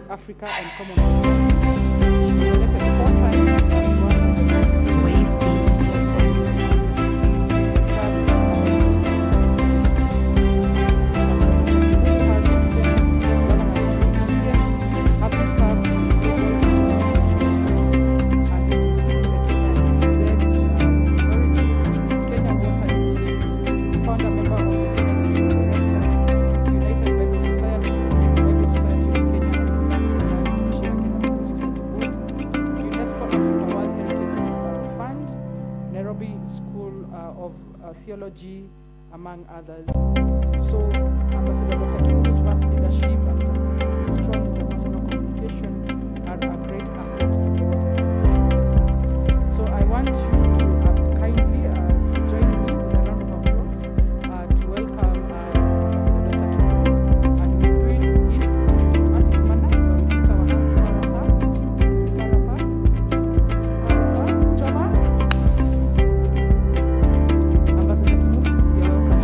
Africa and Commonwealth. She was elected 4 times as one of the presidents. Theology, among others. So, Ambassador Dr. Kimuru's vast leadership and strong international communication are a great asset to the water sanitation sector. So, I want you to kindly join me with a round of applause to welcome Ambassador Dr. Kimuru, and we will do it in a systematic manner. We will put our hands for our hearts, Choma. Ambassador Kimuru, you're welcome.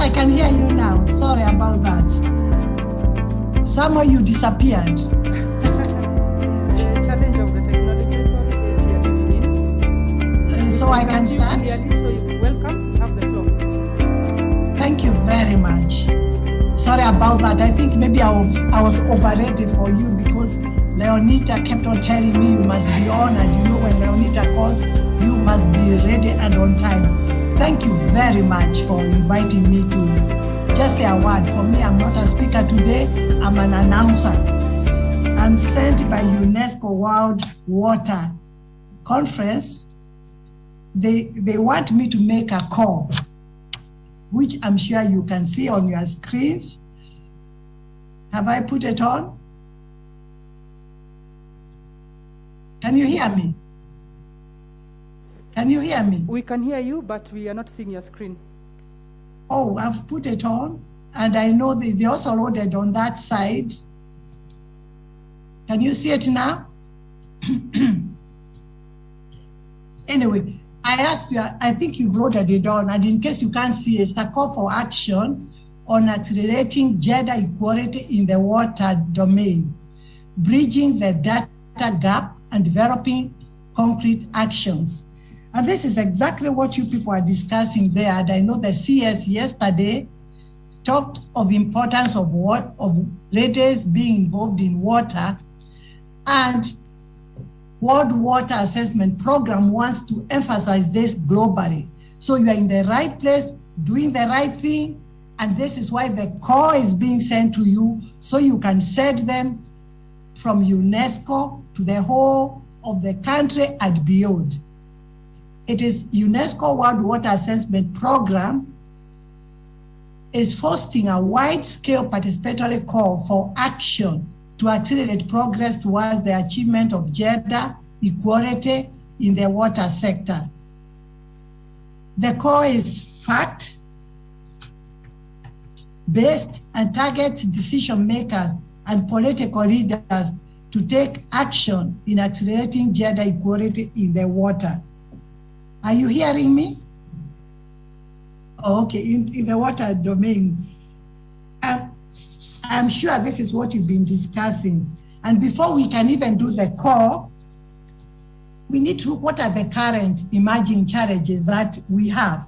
I can hear you now. Sorry about that. Somehow you disappeared. It's the challenge of the technology we are living in. So I can start. Clearly, so you're welcome. You have the floor. Thank you very much. Sorry about that. I think maybe I was overready for you because Leonita kept on telling me you must be on, and you know when Leonita calls, you must be ready and on time. Thank you very much for inviting me to just say a word. For me, I'm not a speaker today, I'm an announcer. I'm sent by UNESCO World Water Conference. They want me to make a call, which I'm sure you can see on your screens. Have I put it on? Can you hear me? Can you hear me? We can hear you, but we are not seeing your screen. Oh, I've put it on, and I know they also loaded on that side. Can you see it now? Anyway, I asked you, I think you've loaded it on, and in case you can't see, it's a call for action on accelerating gender equality in the water domain, bridging the data gap and developing concrete actions. And this is exactly what you people are discussing there. And I know the CS yesterday talked of importance of ladies being involved in water, and World Water Assessment Program wants to emphasize this globally. So you are in the right place, doing the right thing, and this is why the call is being sent to you, so you can set them from UNESCO to the whole of the country and beyond. It is UNESCO World Water Assessment Program is fostering a wide-scale participatory call for action to accelerate progress towards the achievement of gender equality in the water sector. The call is fact-based and targets decision makers and political leaders to take action in accelerating gender equality in the water. Are you hearing me? Oh, okay, in the water domain. I'm sure this is what you've been discussing. And before we can even do the call, we need to look what are the current emerging challenges that we have.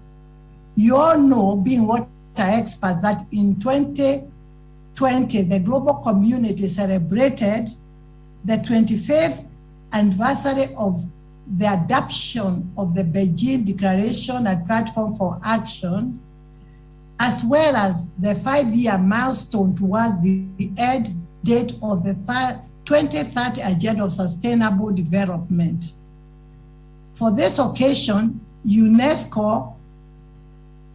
You all know, being water experts, that in 2020, the global community celebrated the 25th anniversary of the adoption of the Beijing Declaration and Platform for Action, as well as the 5-year milestone towards the end date of the 2030 Agenda of Sustainable Development. For this occasion, UNESCO,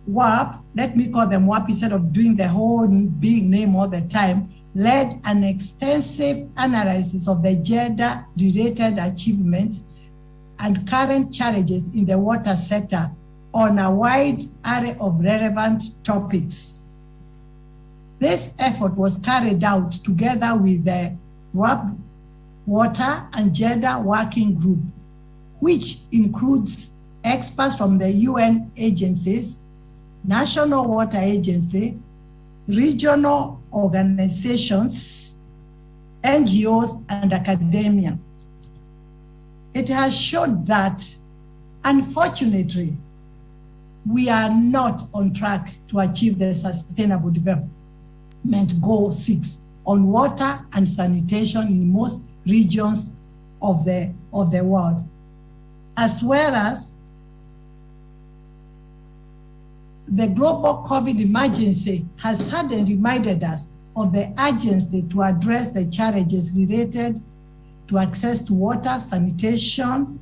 WAP, let me call them WAP instead of doing the whole big name all the time, led an extensive analysis of the gender-related achievements and current challenges in the water sector on a wide array of relevant topics. This effort was carried out together with the WAP Water and Gender Working Group, which includes experts from the UN agencies, National Water Agency, regional organizations, NGOs, and academia. It has shown that, unfortunately, we are not on track to achieve the Sustainable Development Goal 6 on water and sanitation in most regions of the world, as well as the global COVID emergency has suddenly reminded us of the urgency to address the challenges related to access to water, sanitation,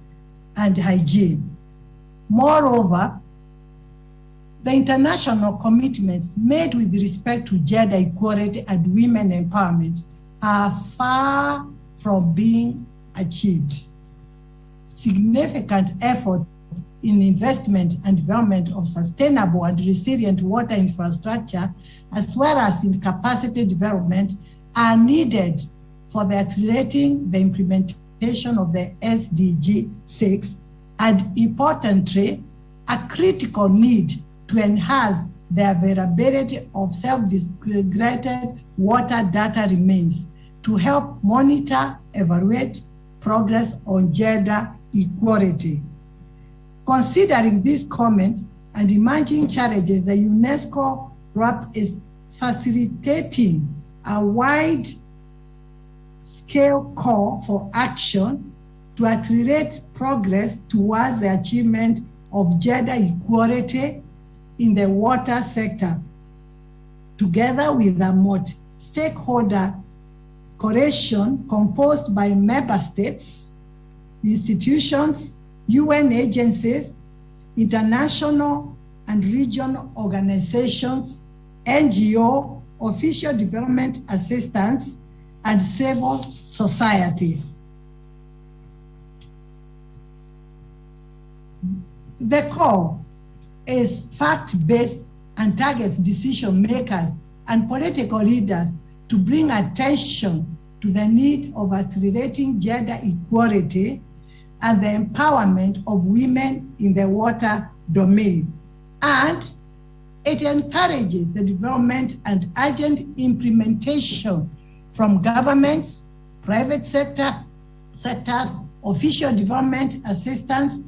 and hygiene. Moreover, the international commitments made with respect to gender equality and women empowerment are far from being achieved. Significant effort in investment and development of sustainable and resilient water infrastructure, as well as in capacity development, are needed for the accelerating the implementation of the SDG 6, and importantly, a critical need to enhance the availability of self-disaggregated water data remains to help monitor, evaluate progress on gender equality. Considering these comments and emerging challenges, the UNESCO RAP is facilitating a wide-scale call for action to accelerate progress towards the achievement of gender equality in the water sector, together with a multi-stakeholder coalition composed by member states, institutions, UN agencies, international and regional organizations, NGO, official development assistance, and civil societies. The call is fact-based and targets decision makers and political leaders to bring attention to the need of accelerating gender equality and the empowerment of women in the water domain. And it encourages the development and urgent implementation from governments, private sectors, official development assistance,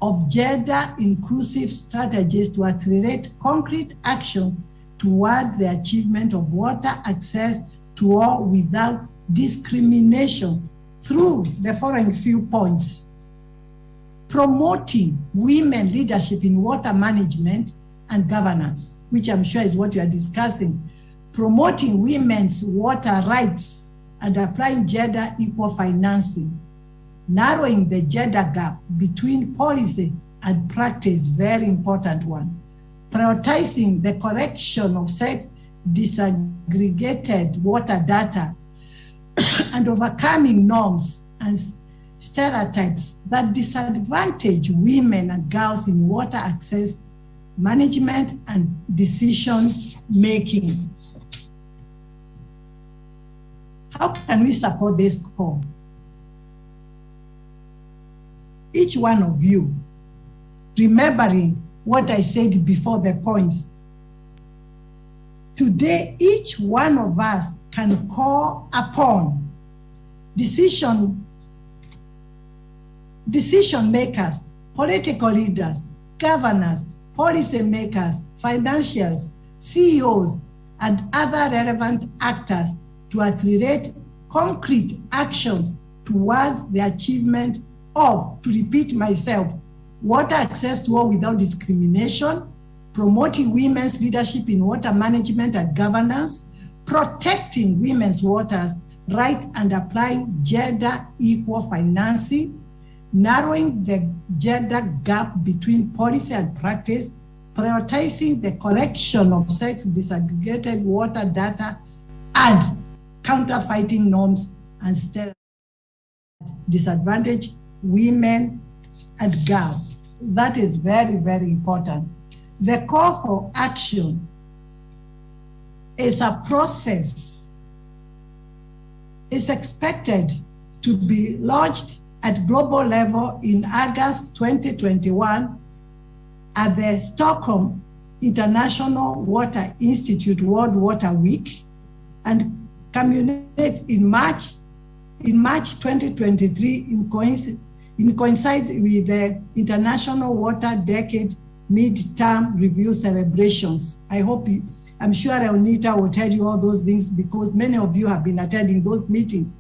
of gender-inclusive strategies to accelerate concrete actions towards the achievement of water access to all without discrimination through the following few points: promoting women leadership in water management and governance, which I'm sure is what you are discussing, promoting women's water rights and applying gender equal financing, narrowing the gender gap between policy and practice, very important one, prioritizing the collection of sex disaggregated water data, and overcoming norms and stereotypes that disadvantage women and girls in water access, management, and decision making. How can we support this call? Each one of you, remembering what I said before the points, today each one of us can call upon decision makers, political leaders, governors, policy makers, financiers, CEOs, and other relevant actors to accelerate concrete actions towards the achievement of, to repeat myself, water access to all without discrimination, promoting women's leadership in water management and governance, protecting women's waters right and applying gender equal financing, narrowing the gender gap between policy and practice, prioritizing the collection of sex disaggregated water data, and counterfeiting norms and stereotypes that disadvantage women and girls. That is very, very important. The call for action is a process. It's expected to be launched at global level in August 2021 at the Stockholm International Water Institute World Water Week, and culminates in March 2023 in coincide with the International Water Decade Mid-Term Review celebrations. I'm sure Leonita will tell you all those things because many of you have been attending those meetings.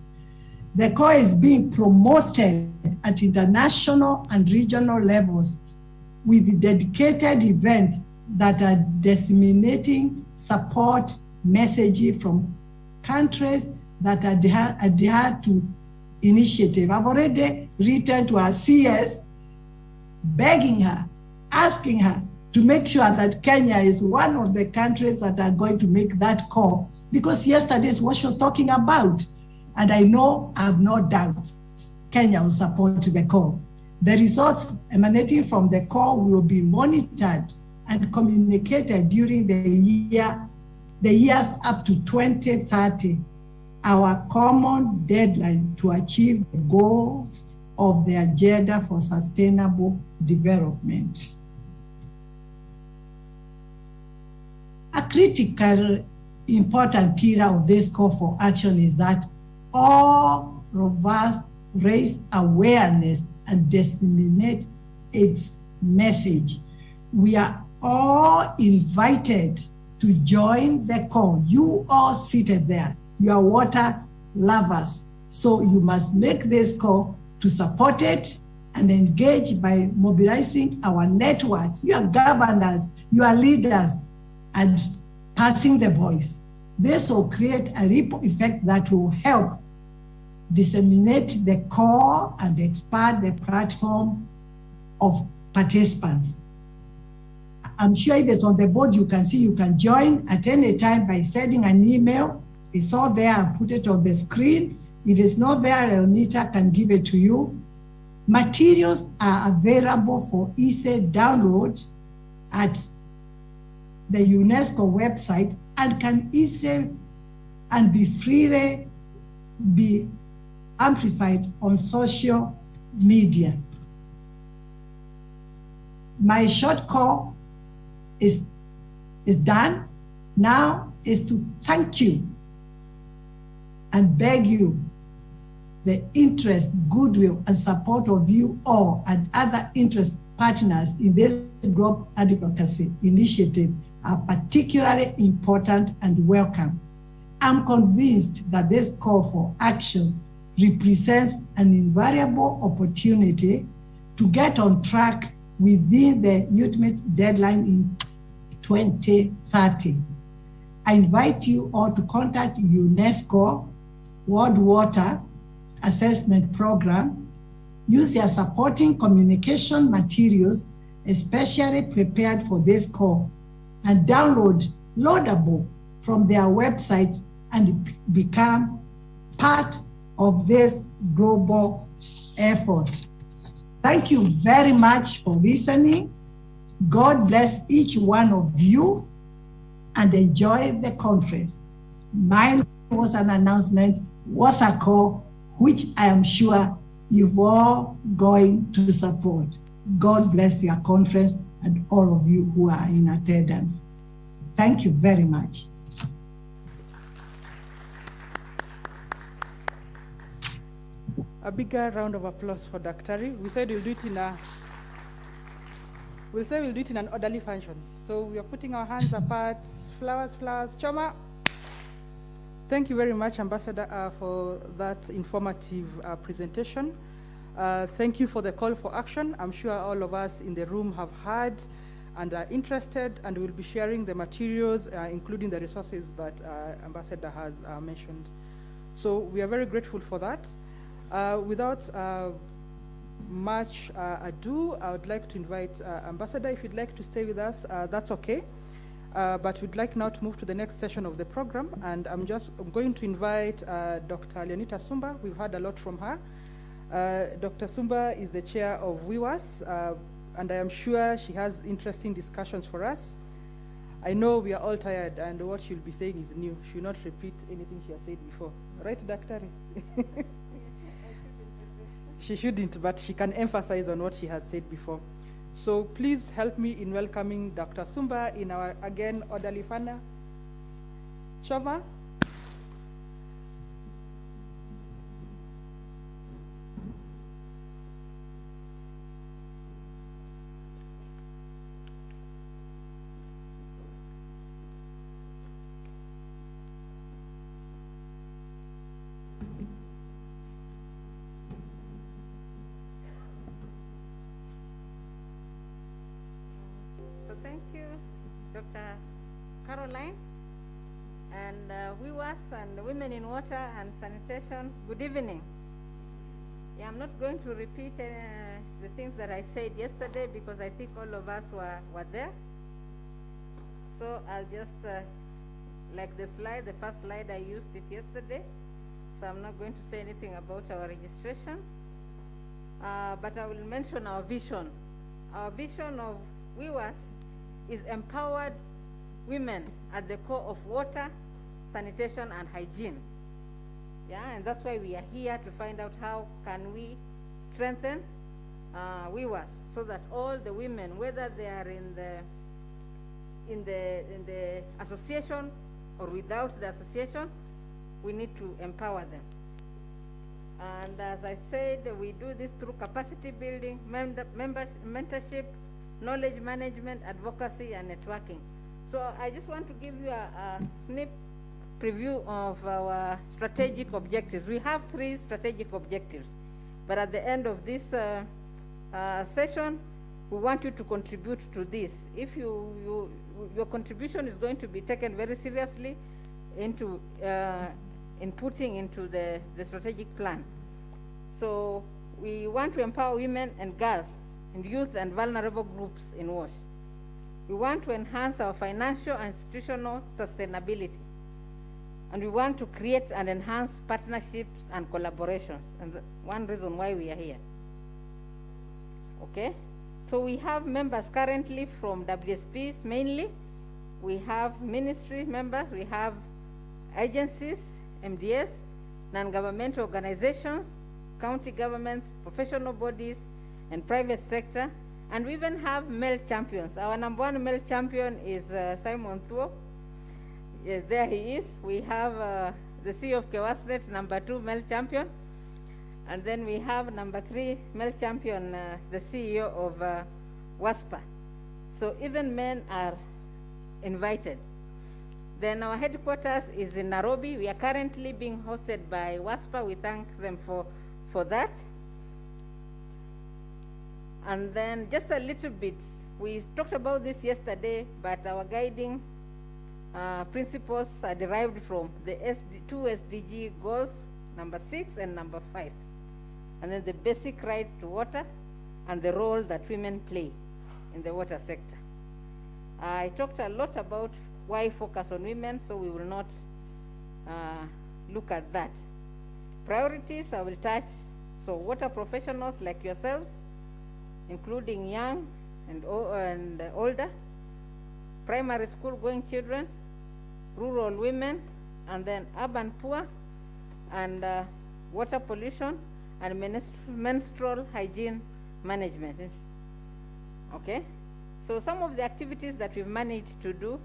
The call is being promoted at international and regional levels with dedicated events that are disseminating support messaging from countries that adhere to initiative. I've already written to our CS, begging her, asking her to make sure that Kenya is one of the countries that are going to make that call, because yesterday is what she was talking about. And I have no doubts, Kenya will support the call. The results emanating from the call will be monitored and communicated during the years up to 2030, our common deadline to achieve the goals of the Agenda for Sustainable Development. critical important pillar of this call for action is that all of us raise awareness and disseminate its message. We are all invited to join the call. You all seated there, you are water lovers. So you must make this call to support it and engage by mobilizing our networks, your governors, your leaders, and passing the voice. This will create a ripple effect that will help disseminate the call and expand the platform of participants. I'm sure if it's on the board, you can see you can join at any time by sending an email. It's all there, I'll put it on the screen. If it's not there, Leonita can give it to you. Materials are available for easy download at the UNESCO website and can easily and be freely be amplified on social media. My short call is done. Now is to thank you and beg you the interest, goodwill, and support of you all and other interest partners in this global advocacy initiative are particularly important and welcome. I'm convinced that this call for action represents an invaluable opportunity to get on track within the ultimate deadline in 2030. I invite you all to contact UNESCO World Water Assessment Program, use their supporting communication materials, especially prepared for this call, and download loadable from their website and become part of this global effort. Thank you very much for listening. God bless each one of you and enjoy the conference. Mine was an announcement, was a call, which I am sure you're all going to support. God bless your conference and all of you who are in attendance. Thank you very much. A bigger round of applause for Dr. We said we'll do it in an orderly fashion. So we are putting our hands apart. Flowers, flowers. Choma. Thank you very much, Ambassador, for that informative presentation. Thank you for the call for action. I'm sure all of us in the room have heard and are interested, and we'll be sharing the materials, including the resources that Ambassador has mentioned. So we are very grateful for that. Without much ado, I would like to invite Ambassador, if you'd like to stay with us, that's okay. But we'd like now to move to the next session of the program, and I'm going to invite Dr. Leonita Sumba. We've heard a lot from her. Dr. Sumba is the chair of WIWAS, and I am sure she has interesting discussions for us. I know we are all tired, and what she'll be saying is new. She will not repeat anything she has said before. Right, Dr.? She shouldn't, but she can emphasize on what she had said before. So please help me in welcoming Dr. Sumba in our, again, orderly manner. Choma. Thank you, Dr. Caroline, and WIWAS and Women in Water and Sanitation. Good evening. Yeah, I'm not going to repeat the things that I said yesterday because I think all of us were there. So I'll just, like the slide, the first slide, I used it yesterday. So I'm not going to say anything about our registration. But I will mention our vision. Our vision of WIWAS is empowered women at the core of water, sanitation, and hygiene. Yeah, and that's why we are here to find out how can we strengthen WIWAS so that all the women, whether they are in the in the association or without the association, we need to empower them. And as I said, we do this through capacity building, mentorship, knowledge management, advocacy, and networking. So I just want to give you a snip preview of our strategic objectives. We have 3 strategic objectives, but at the end of this session, we want you to contribute to this. If your contribution is going to be taken very seriously into inputting into the strategic plan. So we want to empower women and girls and youth and vulnerable groups in WASH. We want to enhance our financial and institutional sustainability. And we want to create and enhance partnerships and collaborations. And one reason why we are here. Okay? So we have members currently from WSPs mainly. We have ministry members, we have agencies, MDS, non-governmental organizations, county governments, professional bodies, and private sector. And we even have male champions. Our #1 male champion is Simon Thuo. Yes, there he is. We have the CEO of KEWASNET, #2 male champion. And then we have #3 male champion, the CEO of WASPA. So even men are invited. Then our headquarters is in Nairobi. We are currently being hosted by WASPA. We thank them for that. And then just a little bit, we talked about this yesterday, but our guiding principles are derived from the 2 SDG goals, #6 and #5. And then the basic right to water and the role that women play in the water sector. I talked a lot about why focus on women, so we will not look at that. Priorities I will touch. So water professionals like yourselves, including young and older, primary school going children, rural women, and then urban poor, and water pollution, and menstrual hygiene management. Okay? So some of the activities that we've managed to do,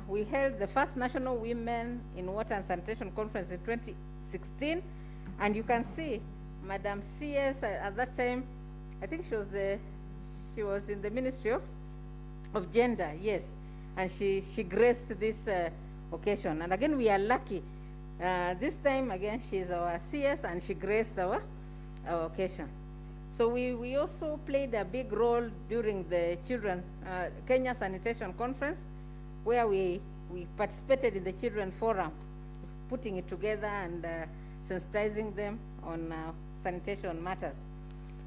we held the first National Women in Water and Sanitation Conference in 2016, and you can see Madam CS at that time, I think she was in the Ministry of Gender, yes, and she graced this occasion. And again, we are lucky. This time, again, she's our CS, and she graced our occasion. So we also played a big role during the Kenya Sanitation Conference, where we participated in the Children Forum, putting it together and sensitizing them on sanitation matters.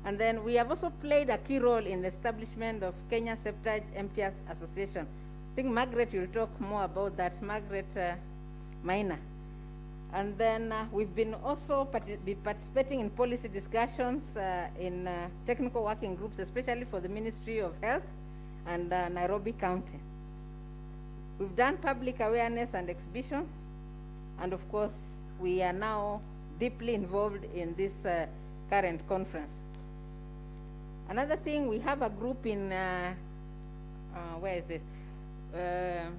And then we have also played a key role in the establishment of Kenya Septage MTS Association. I think Margaret will talk more about that, Margaret Maina. And then we've been also participating in policy discussions in technical working groups, especially for the Ministry of Health and Nairobi County. We've done public awareness and exhibitions, and of course, we are now deeply involved in this current conference. Another thing, we have a group in, where is this? I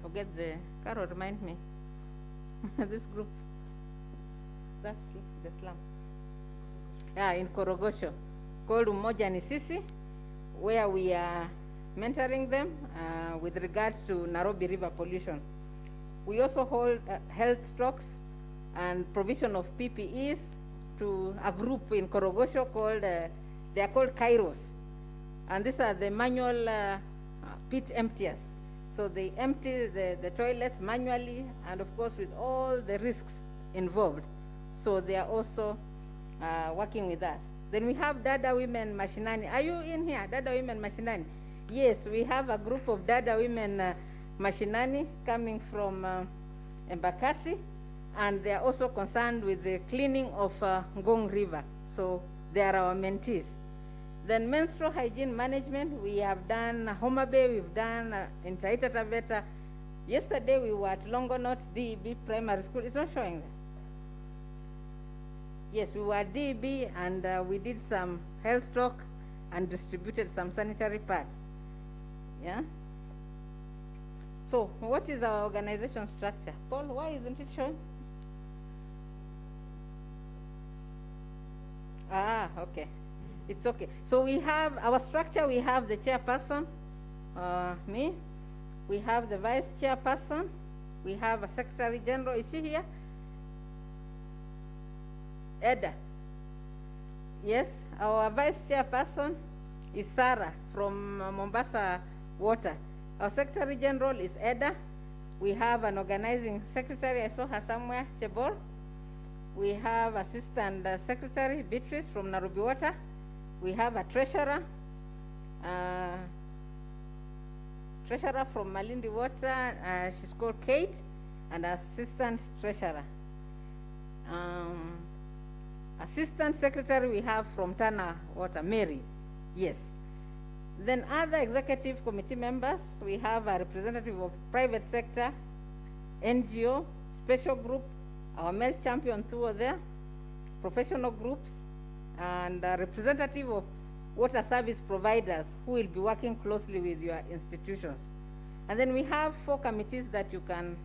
forget Carol, remind me. This group, that's the slum. In Korogosho, called Umoja ni Sisi, where we are mentoring them with regard to Nairobi River pollution. We also hold health talks and provision of PPEs to a group in Korogosho called, they are called Kairos. And these are the manual pit emptiers. So they empty the toilets manually, and of course with all the risks involved. So they are also working with us. Then we have Dada Women Mashinani. Are you in here, Dada Women Mashinani? Yes, we have a group of Dada Women Mashinani coming from Embakasi, and they are also concerned with the cleaning of Ngong River. So they are our mentees. Then menstrual hygiene management, we have done Homa Bay, we've done in Taita Taveta. Yesterday we were at Longonot DEB Primary School. It's not showing there. Yes, we were at DEB, and we did some health talk and distributed some sanitary pads. Yeah. So what is our organization structure? Paul, why isn't it showing? Ah, okay. It's okay. So we have our structure, we have the chairperson, me. We have the vice chairperson. We have a secretary general. Is she here? Edda. Yes, our vice chairperson is Sarah from Mombasa Water. Our secretary general is Edda. We have an organizing secretary, I saw her somewhere, Chebor. We have assistant secretary, Beatrice from Nairobi Water. We have a treasurer, from Malindi Water, she's called Kate, and assistant treasurer. Assistant secretary we have from Tana Water, Mary, yes. Then other executive committee members, we have a representative of private sector, NGO, special group, our male champion two are there, professional groups, and a representative of water service providers who will be working closely with your institutions. And then we have 4 committees that you can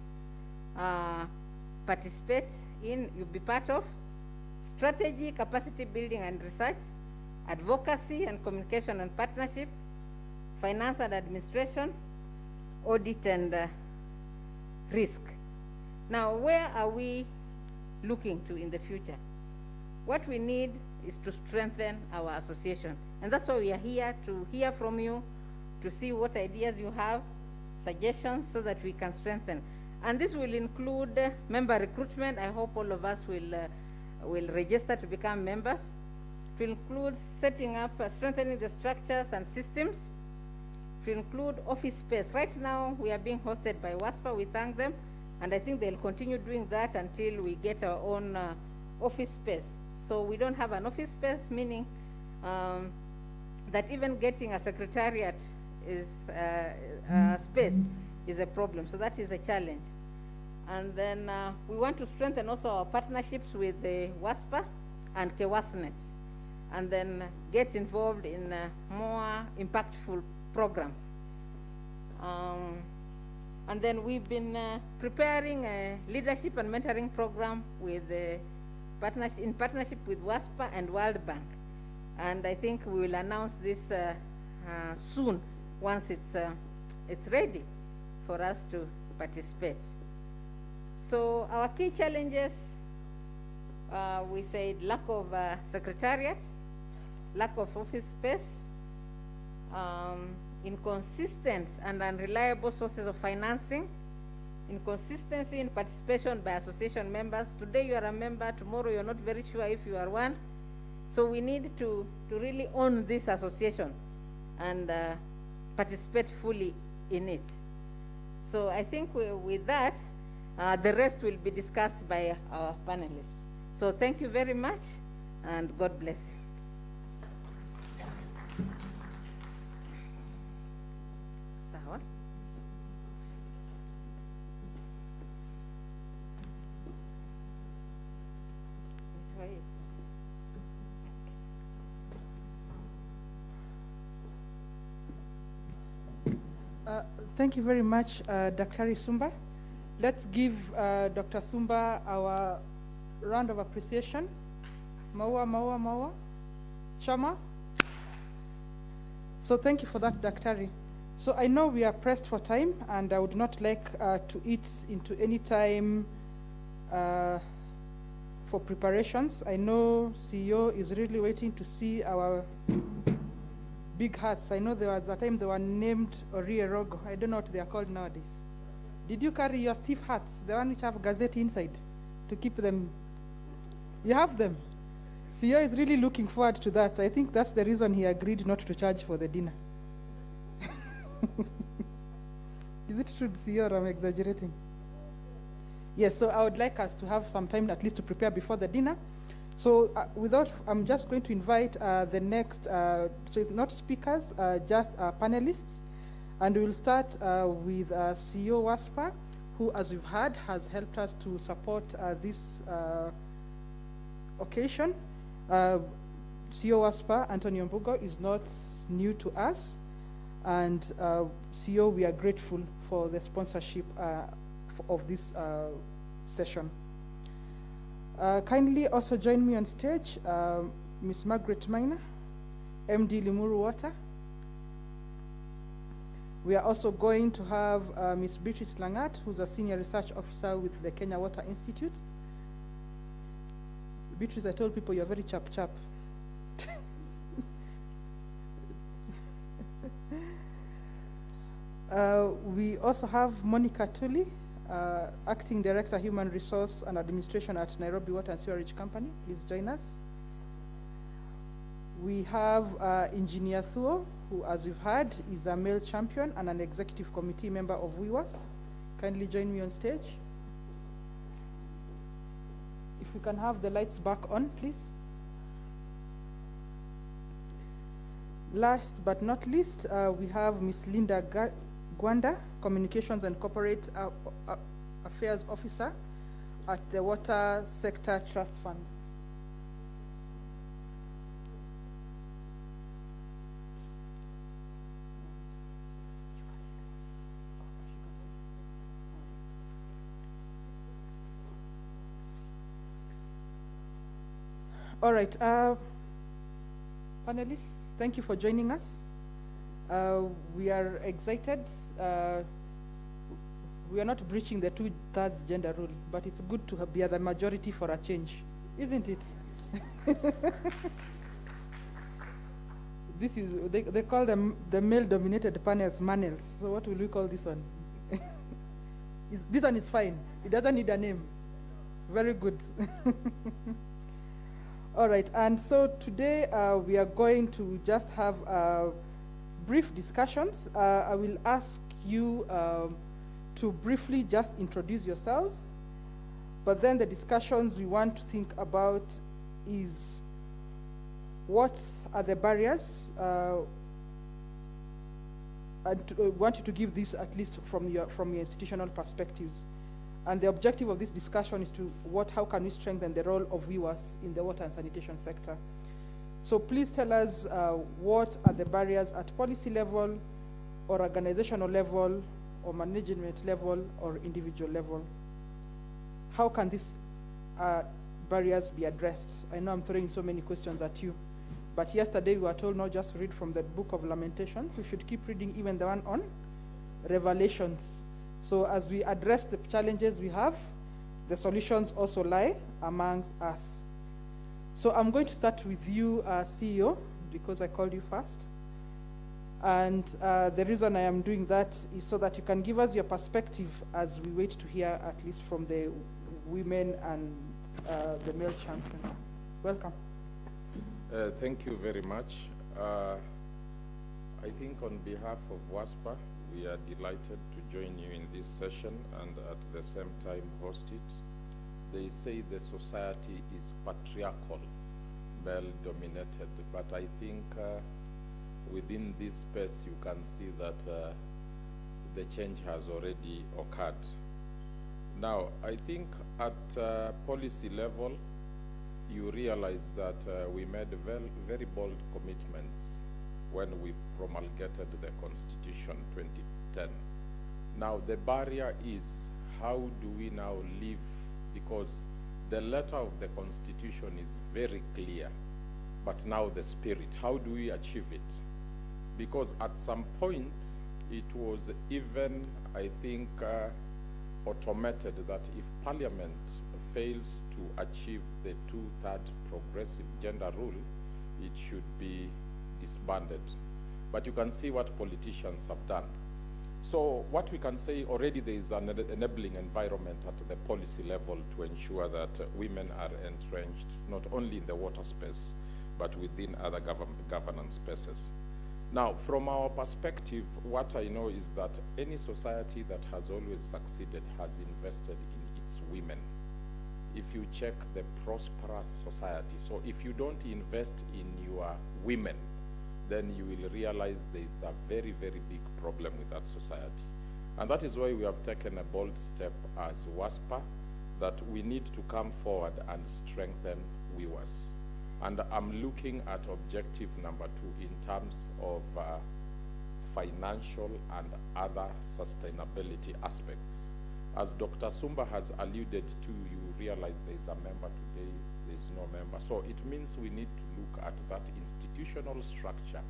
participate in, you'll be part of: strategy, capacity building and research, advocacy and communication and partnership, finance and administration, audit and risk. Now, where are we looking to in the future? What we need is to strengthen our association. And that's why we are here, to hear from you, to see what ideas you have, suggestions, so that we can strengthen. And this will include member recruitment. I hope all of us will register to become members. It will include setting up, strengthening the structures and systems. It will include office space. Right now, we are being hosted by WASPA. We thank them. And I think they'll continue doing that until we get our own office space. So we don't have an office space, meaning that even getting a secretariat is space is a problem. So that is a challenge. And then we want to strengthen also our partnerships with the WASPA and KWASNet, and then get involved in more impactful programs. And then we've been preparing a leadership and mentoring program with in partnership with WASPA and World Bank. And I think we will announce this soon, once it's ready for us to participate. So our key challenges, we said lack of secretariat, lack of office space, inconsistent and unreliable sources of financing, inconsistency in participation by association members. Today you are a member, tomorrow you're not very sure if you are one. So we need to really own this association and participate fully in it. So I think with that, the rest will be discussed by our panelists. So thank you very much, and God bless you. Sawa. Thank you very much, Dr. Sumba. Let's give Dr. Sumba our round of appreciation. Maua, maua, maua. Chama. So thank you for that, Dr. So I know we are pressed for time, and I would not like to eat into any time for preparations. I know CEO is really waiting to see our big hats. I know there was a time they were named Orierogo. I don't know what they are called nowadays. Did you carry your stiff hats, the one which have Gazette inside, to keep them? You have them. CEO is really looking forward to that. I think that's the reason he agreed not to charge for the dinner. Is it true, CEO, or I'm exaggerating? Yes, so I would like us to have some time at least to prepare before the dinner. So I'm just going to invite the next, so it's not speakers, just panelists. And we'll start with CEO WASPA, who, as we've heard, has helped us to support this occasion. CEO WASPA, Antonio Mbugo, is not new to us. And CEO, we are grateful for the sponsorship of this session. Kindly also join me on stage, Ms. Margaret Maina, MD Limuru Water. We are also going to have Ms. Beatrice Langat, who's a Senior Research Officer with the Kenya Water Institute. Beatrice, I told people you're very chap-chap. We also have Monica Tully, Acting Director, Human Resource and Administration at Nairobi Water and Sewerage Company. Please join us. We have Engineer Thuo, who, as we've heard, is a male champion and an executive committee member of WIWAS. Kindly join me on stage. If we can have the lights back on, please. Last but not least, we have Ms. Linda Gwanda, Communications and Corporate Affairs Officer at the Water Sector Trust Fund. All right, panelists, thank you for joining us. We are excited. We are not breaching the 2/3 gender rule, but it's good to be the majority for a change, isn't it? This is, they call them the male-dominated panels manels. So what will we call this one? This one is fine. It doesn't need a name. Very good. All right, and so today we are going to just have brief discussions. I will ask you to briefly just introduce yourselves, but then the discussions we want to think about is what are the barriers, and we want you to give this at least from your institutional perspectives. And the objective of this discussion is to how can we strengthen the role of WIWAS in the water and sanitation sector. So please tell us what are the barriers at policy level, or organizational level, or management level, or individual level. How can these barriers be addressed? I know I'm throwing so many questions at you, but yesterday we were told not just to read from the Book of Lamentations, we should keep reading even the one on Revelations. So as we address the challenges we have, the solutions also lie amongst us. So I'm going to start with you, CEO, because I called you first. And the reason I am doing that is so that you can give us your perspective as we wait to hear at least from the women and the male champion. Welcome. Thank you very much. I think on behalf of WASPA, we are delighted to join you in this session and at the same time host it. They say the society is patriarchal, male-dominated, but I think within this space you can see that the change has already occurred. Now, I think at policy level, you realize that we made very bold commitments when we promulgated the Constitution 2010. Now, the barrier is how do we now live, because the letter of the Constitution is very clear, but now the spirit, how do we achieve it? Because at some point, it was even, I think, automated that if Parliament fails to achieve the 2/3 progressive gender rule, it should be disbanded. But you can see what politicians have done. So what we can say, already there is an enabling environment at the policy level to ensure that women are entrenched, not only in the water space, but within other governance spaces. Now, from our perspective, what I know is that any society that has always succeeded has invested in its women. If you check the prosperous society, so if you don't invest in your women, then you will realize there is a very, very big problem with that society. And that is why we have taken a bold step as WASPA, that we need to come forward and strengthen WIWAS. And I'm looking at objective number 2 in terms of financial and other sustainability aspects. As Dr. Sumba has alluded to, you realize there is a member today, there is no member. So it means we need to look at that institutional structure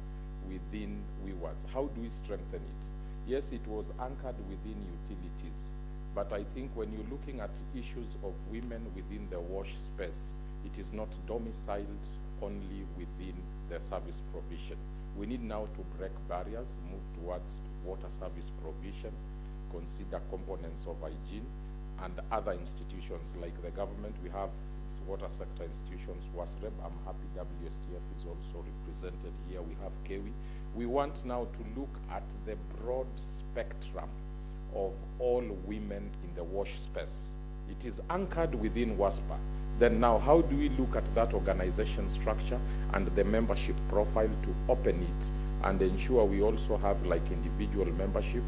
within WIWAS. How do we strengthen it? Yes, it was anchored within utilities, but I think when you're looking at issues of women within the wash space, it is not domiciled only within the service provision. We need now to break barriers, move towards water service provision, consider components of hygiene, and other institutions like the government. We have water sector institutions, WASREB. I'm happy WSTF is also represented here. We have KEWI. We want now to look at the broad spectrum of all women in the wash space. It is anchored within WASPA. Then now, how do we look at that organization structure and the membership profile to open it and ensure we also have like individual membership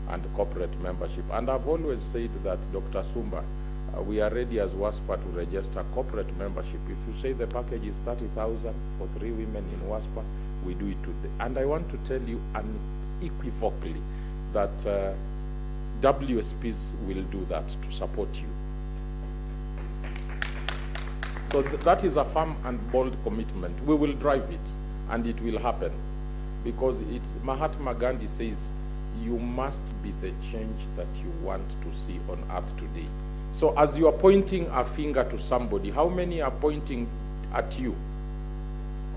and corporate membership? And I've always said that, Dr. Sumba, we are ready as WASPA to register corporate membership. If you say the package is 30,000 for 3 women in WASPA, we do it today. And I want to tell you unequivocally that WSPs will do that to support you. So that is a firm and bold commitment. We will drive it, and it will happen. Because it's Mahatma Gandhi says, you must be the change that you want to see on earth today. So as you are pointing a finger to somebody, how many are pointing at you?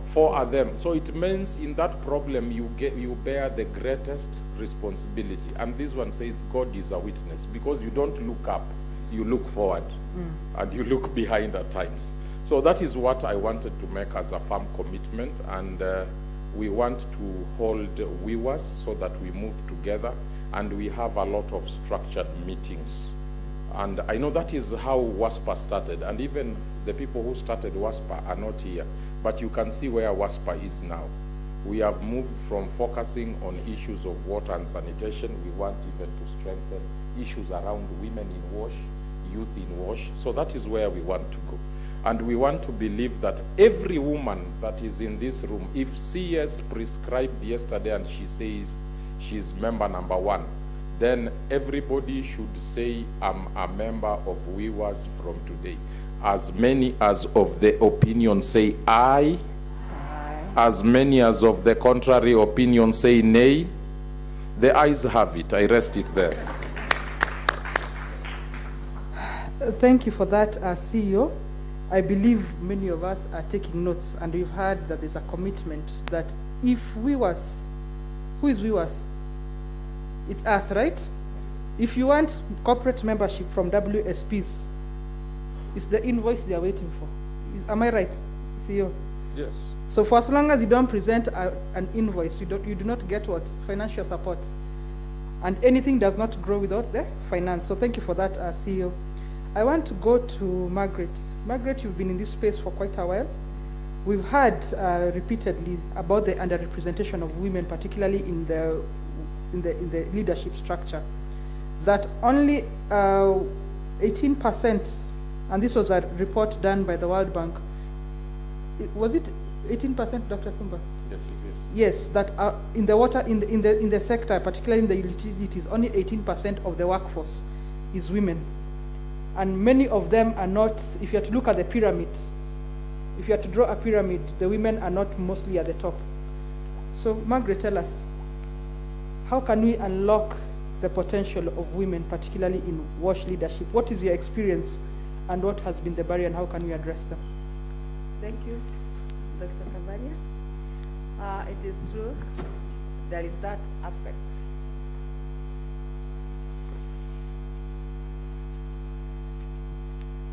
4 are them. So it means in that problem you bear the greatest responsibility. And this one says God is a witness, because you don't look up, you look forward, and you look behind at times. So that is what I wanted to make as a firm commitment, and we want to hold WIWAS so that we move together, and we have a lot of structured meetings. And I know that is how WASPA started, and even the people who started WASPA are not here, but you can see where WASPA is now. We have moved from focusing on issues of water and sanitation. We want even to strengthen issues around women in wash, youth in wash. So that is where we want to go. And we want to believe that every woman that is in this room, if CS prescribed yesterday and she says she's member number 1, then everybody should say, I'm a member of WIWAS from today. As many as of the opinion say aye. Aye. As many as of the contrary opinion say nay. The ayes have it. I rest it there. Thank you for that, CEO. I believe many of us are taking notes, and we've heard that there's a commitment that if WIWAS, who is WIWAS? It's us, right? If you want corporate membership from WSPs, it's the invoice they are waiting for. Am I right, CEO? Yes. So for as long as you don't present an invoice, you do not get what? Financial support. And anything does not grow without the finance. So thank you for that, CEO. I want to go to Margaret. Margaret, you've been in this space for quite a while. We've heard repeatedly about the underrepresentation of women, particularly in the leadership structure. That only 18%, and this was a report done by the World Bank. Was it 18%, Dr. Sumba? Yes, it is. Yes, that in the water, in the sector, particularly in the utilities, only 18% of the workforce is women. And many of them are not, if you have to look at the pyramid, if you have to draw a pyramid, the women are not mostly at the top. So Margaret, tell us, how can we unlock the potential of women, particularly in WASH leadership? What is your experience, and what has been the barrier, and how can we address them? Thank you, Dr. Kavalia. It is true, there is that aspect.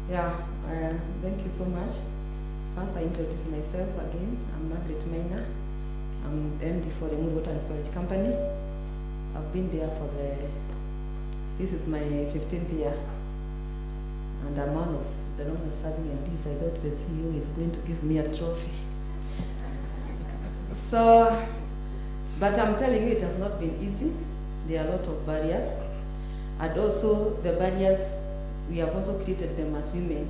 Yeah, thank you so much. First, I introduce myself again. I'm Margaret Maina. I'm the MD for the Mood Water and Storage Company. I've been there for this is my 15th year, and I'm one of the longest serving MDs. I thought the CEO is going to give me a trophy. So, but I'm telling you, it has not been easy. There are a lot of barriers, and also the barriers, we have also created them as women,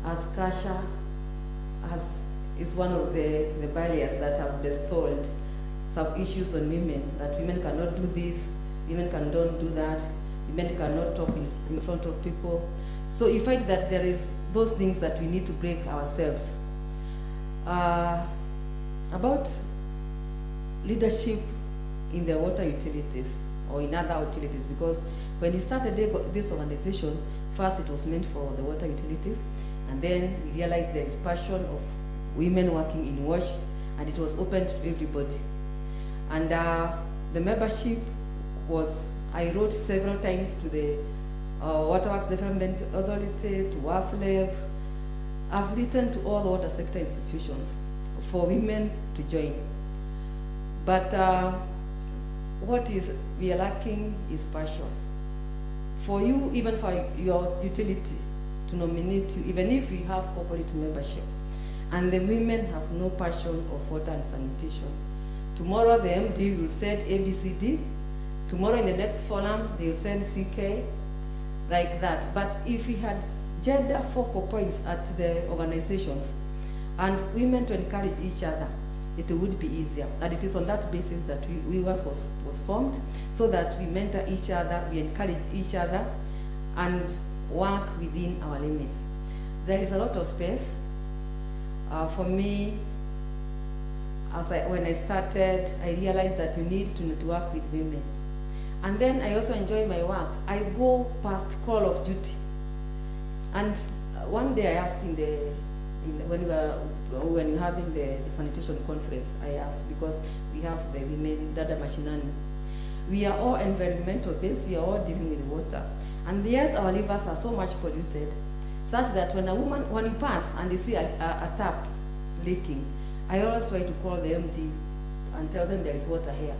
as Kasha is one of the barriers that has bestowed some issues on women, that women cannot do this, women don't do that, women cannot talk in front of people. So you find that there is those things that we need to break ourselves. About leadership in the water utilities or in other utilities, because when we started this organization, first it was meant for the water utilities, and then we realized there is passion of women working in WASH, and it was open to everybody. And the membership was, I wrote several times to the Waterworks Development Authority, to WASLEB. I've written to all the water sector institutions for women to join. But what we are lacking is passion. For you, even for your utility, to nominate you, even if you have corporate membership, and the women have no passion of water and sanitation. Tomorrow the MD will send ABCD, tomorrow in the next forum they will send CK, like that. But if we had gender focal points at the organizations and women to encourage each other, it would be easier. And it is on that basis that WIWAS was formed, so that we mentor each other, we encourage each other, and work within our limits. There is a lot of space. For me, when I started, I realized that you need to network with women. And then I also enjoy my work. I go past call of duty. And one day I asked when we were having the sanitation conference, I asked, because we have the women, Dada Mashinani. We are all environmental based, we are all dealing with water. And yet our rivers are so much polluted, such that when you pass and you see a tap leaking, I always try to call the MD and tell them there is water here.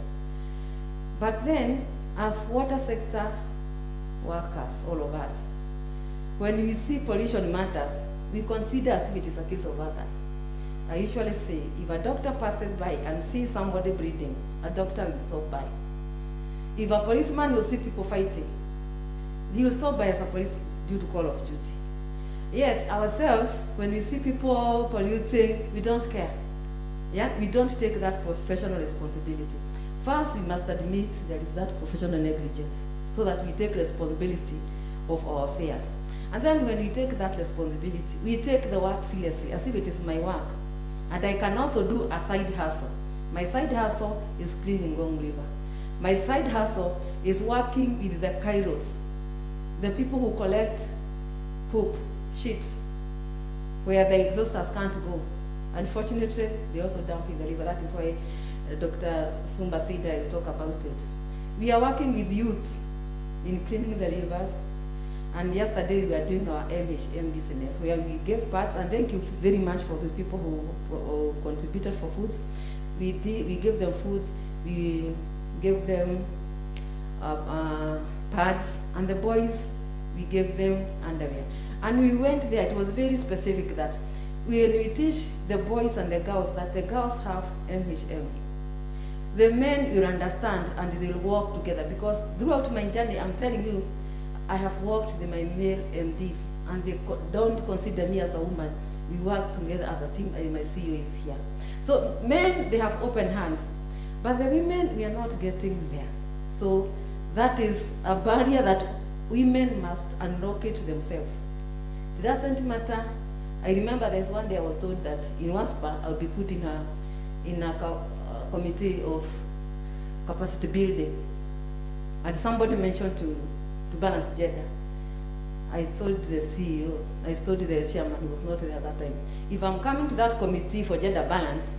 But then, as water sector workers, all of us, when we see pollution matters, we consider as if it is a case of others. I usually say, if a doctor passes by and sees somebody breathing, a doctor will stop by. If a policeman will see people fighting, he will stop by as a police due to call of duty. Yet ourselves, when we see people polluting, we don't care. Yeah, we don't take that professional responsibility. First, we must admit there is that professional negligence, so that we take responsibility of our affairs. And then when we take that responsibility, we take the work seriously, as if it is my work. And I can also do a side hustle. My side hustle is cleaning Ngong River. My side hustle is working with the Kairos, the people who collect poop, shit, where the exhausters can't go. Unfortunately, they also dump in the river. That is why Dr. Sumba said I will talk about it. We are working with youth in cleaning the rivers. And yesterday we were doing our MHM business, where we gave parts, and thank you very much for the people who contributed for foods. We gave them foods, we gave them pads, and the boys, we gave them underwear. And we went there, it was very specific that when we teach the boys and the girls that the girls have MHM, the men will understand and they'll work together, because throughout my journey, I'm telling you, I have worked with my male MDs, and they don't consider me as a woman. We work together as a team, and my CEO is here. So men, they have open hands, but the women, we are not getting there. So that is a barrier that women must unlock it themselves. It doesn't matter. I remember there's one day I was told that in WASPA, I'll be put in a committee of capacity building. And somebody mentioned to balance gender. I told the CEO, I told the chairman, who was not there at that time, if I'm coming to that committee for gender balance,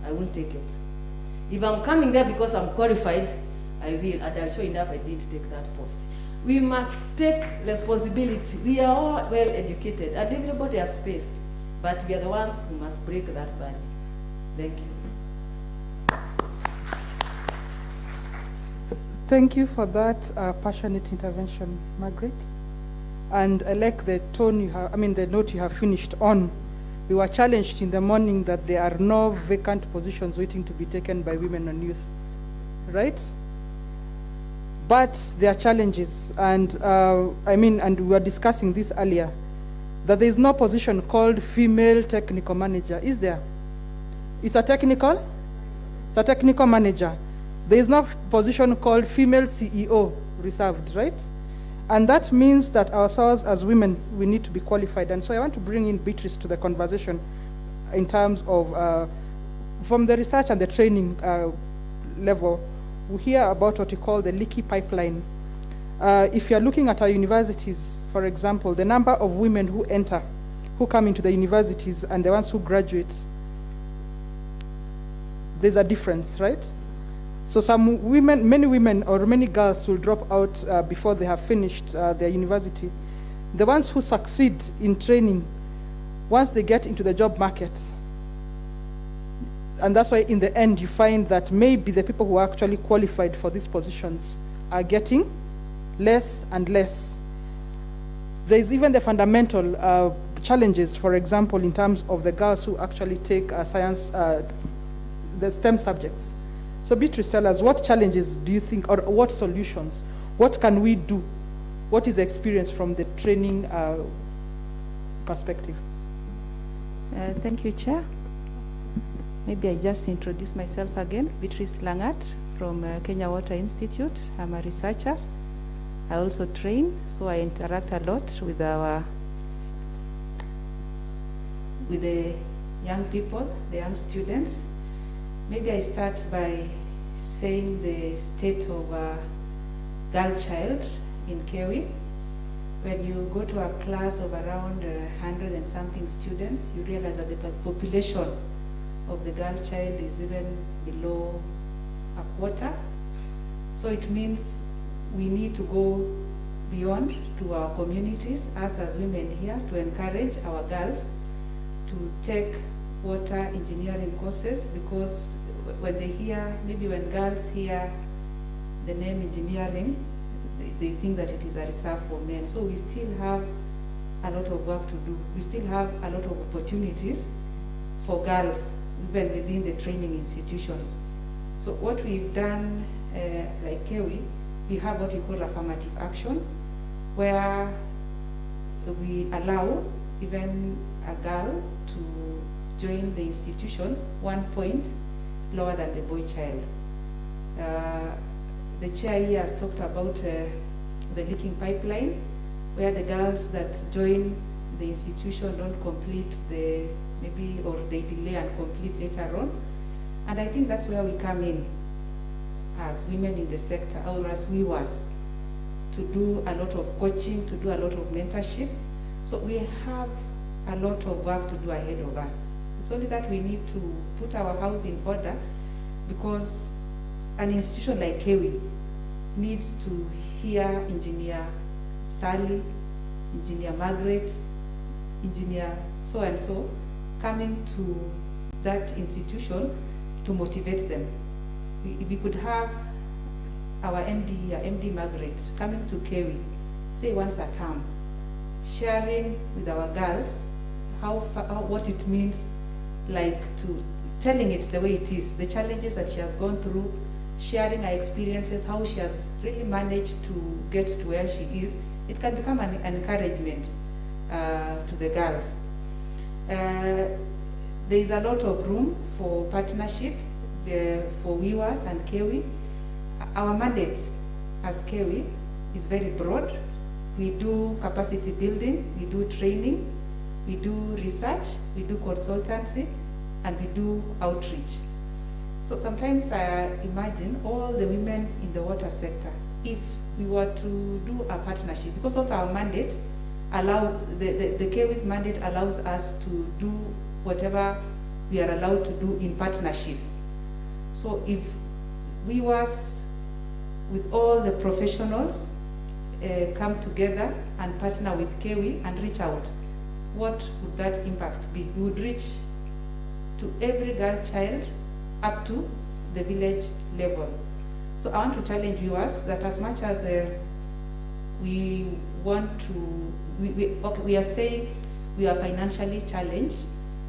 I won't take it. If I'm coming there because I'm qualified, I will, and I'm sure enough I did take that post. We must take responsibility. We are all well educated, and everybody has space, but we are the ones who must break that barrier. Thank you. Thank you for that passionate intervention, Margaret. And I like the tone you have, the note you have finished on. We were challenged in the morning that there are no vacant positions waiting to be taken by women and youth, right? But there are challenges, and and we were discussing this earlier, that there is no position called female technical manager, is there? It's a technical? It's a technical manager. There is no position called female CEO reserved, right? And that means that ourselves as women, we need to be qualified. And so I want to bring in Beatrice to the conversation in terms of, from the research and the training level, we hear about what we call the leaky pipeline. If you're looking at our universities, for example, the number of women who enter, who come into the universities and the ones who graduate, there's a difference, right? So some women, many women or many girls will drop out before they have finished their university. The ones who succeed in training, once they get into the job market, and that's why in the end you find that maybe the people who are actually qualified for these positions are getting less and less. There's even the fundamental challenges, for example, in terms of the girls who actually take science, the STEM subjects. So Beatrice, tell us, what challenges do you think, or what solutions, what can we do? What is the experience from the training perspective? Thank you, Chair. Maybe I just introduce myself again. Beatrice Langat from Kenya Water Institute. I'm a researcher. I also train, so I interact a lot with the young people, the young students. Maybe I start by saying the state of girl child in Kewi. When you go to a class of around 100 and something students, you realize that the population of the girl child is even below a quarter. So it means we need to go beyond to our communities, us as women here, to encourage our girls to take water engineering courses, because when they hear, maybe when girls hear the name engineering, they think that it is a reserve for men. So we still have a lot of work to do. We still have a lot of opportunities for girls, even within the training institutions. So what we've done, like Kewi, we have what we call affirmative action, where we allow even a girl to join the institution 1 point lower than the boy child. The chair here has talked about the leaking pipeline, where the girls that join the institution don't complete the, maybe, or they delay and complete later on. And I think that's where we come in as women in the sector, or as WIWAS, to do a lot of coaching, to do a lot of mentorship. So we have a lot of work to do ahead of us. It's only that we need to put our house in order, because an institution like Kewi needs to hear Engineer Sally, Engineer Margaret, Engineer so-and-so coming to that institution to motivate them. If we could have our MD here, MD Margaret, coming to Kewi, say once a term, sharing with our girls what it means, like to telling it the way it is, the challenges that she has gone through, sharing her experiences, how she has really managed to get to where she is. It can become an encouragement to the girls. There is a lot of room for partnership for WIWAS and Kewi. Our mandate as Kewi is very broad. We do capacity building, we do training, we do research, we do consultancy, and we do outreach. So sometimes I imagine all the women in the water sector, if we were to do a partnership, because also our mandate the Kewi's mandate allows us to do whatever we are allowed to do in partnership. So if we was with all the professionals come together and partner with Kewi and reach out, what would that impact be? We would reach to every girl child up to the village level. So I want to challenge viewers that as much as we want to, we are saying we are financially challenged,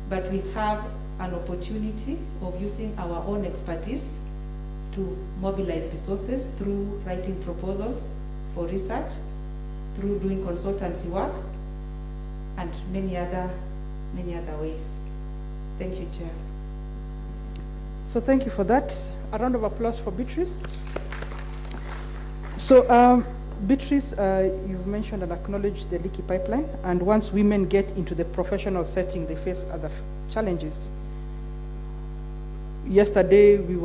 but we have an opportunity of using our own expertise to mobilize resources through writing proposals for research, through doing consultancy work, and many other ways. Thank you, Chair. So thank you for that. A round of applause for Beatrice. So Beatrice, you've mentioned and acknowledged the leaky pipeline, and once women get into the professional setting, they face other challenges. Yesterday, we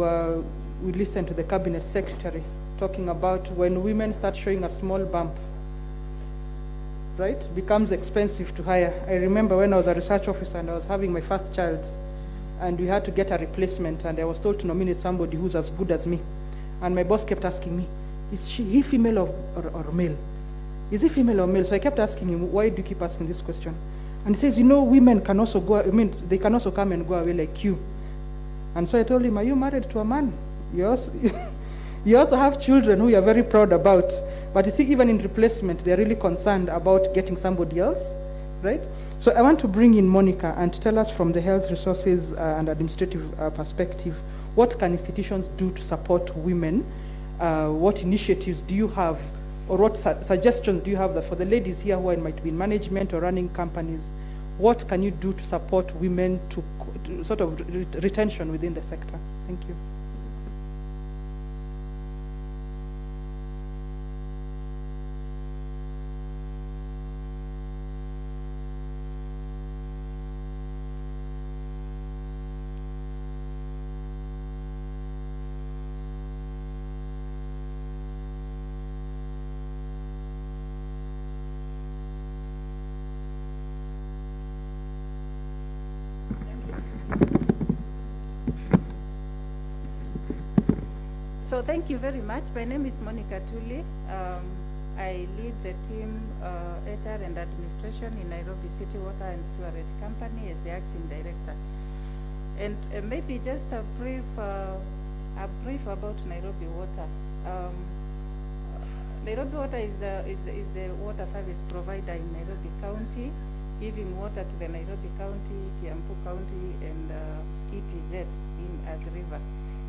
listened to the cabinet secretary talking about when women start showing a small bump, right, becomes expensive to hire. I remember when I was a research officer and I was having my first child, and we had to get a replacement, and I was told to nominate somebody who's as good as me. And my boss kept asking me, is he female or male? Is he female or male? So I kept asking him, why do you keep asking this question? And he says, you know, women can also go, they can also come and go away like you. And so I told him, are you married to a man? Yes. You also have children who you are very proud about. But you see, even in replacement, they're really concerned about getting somebody else, right? So I want to bring in Monica and tell us from the health resources and administrative perspective, what can institutions do to support women? What initiatives do you have, or what suggestions do you have that for the ladies here who might be in management or running companies, what can you do to support women to sort of retention within the sector? Thank you. So thank you very much. My name is Monica Tuli. I lead the team HR and administration in Nairobi City Water and Sewerage Company as the acting director. And maybe just a brief about Nairobi Water. Nairobi Water is the water service provider in Nairobi County, giving water to the Nairobi County, Kiambu County, and EPZ at the river.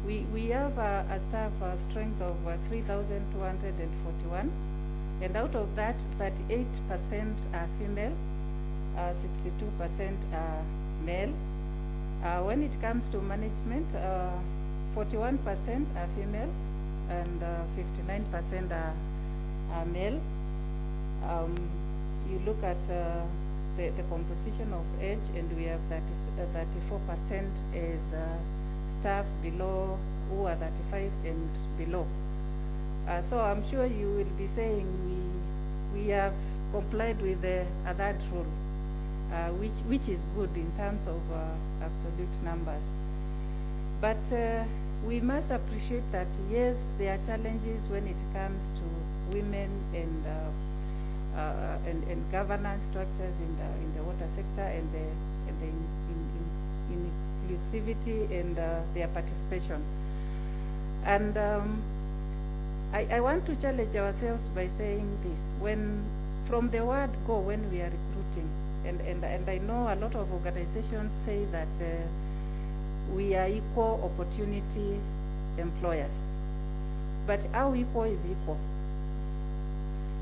We have a staff strength of 3,241, and out of that, 38% are female, 62% are male. When it comes to management, 41% are female, and 59% are male. You look at the composition of age, and we have 34% is staff below who are 35 and below. So I'm sure you will be saying we have complied with the third rule, which is good in terms of absolute numbers. But we must appreciate that yes, there are challenges when it comes to women and governance structures in the water sector and the inclusivity and their participation. And I want to challenge ourselves by saying this: from the word go, when we are recruiting, and I know a lot of organizations say that we are equal opportunity employers, but how equal is equal?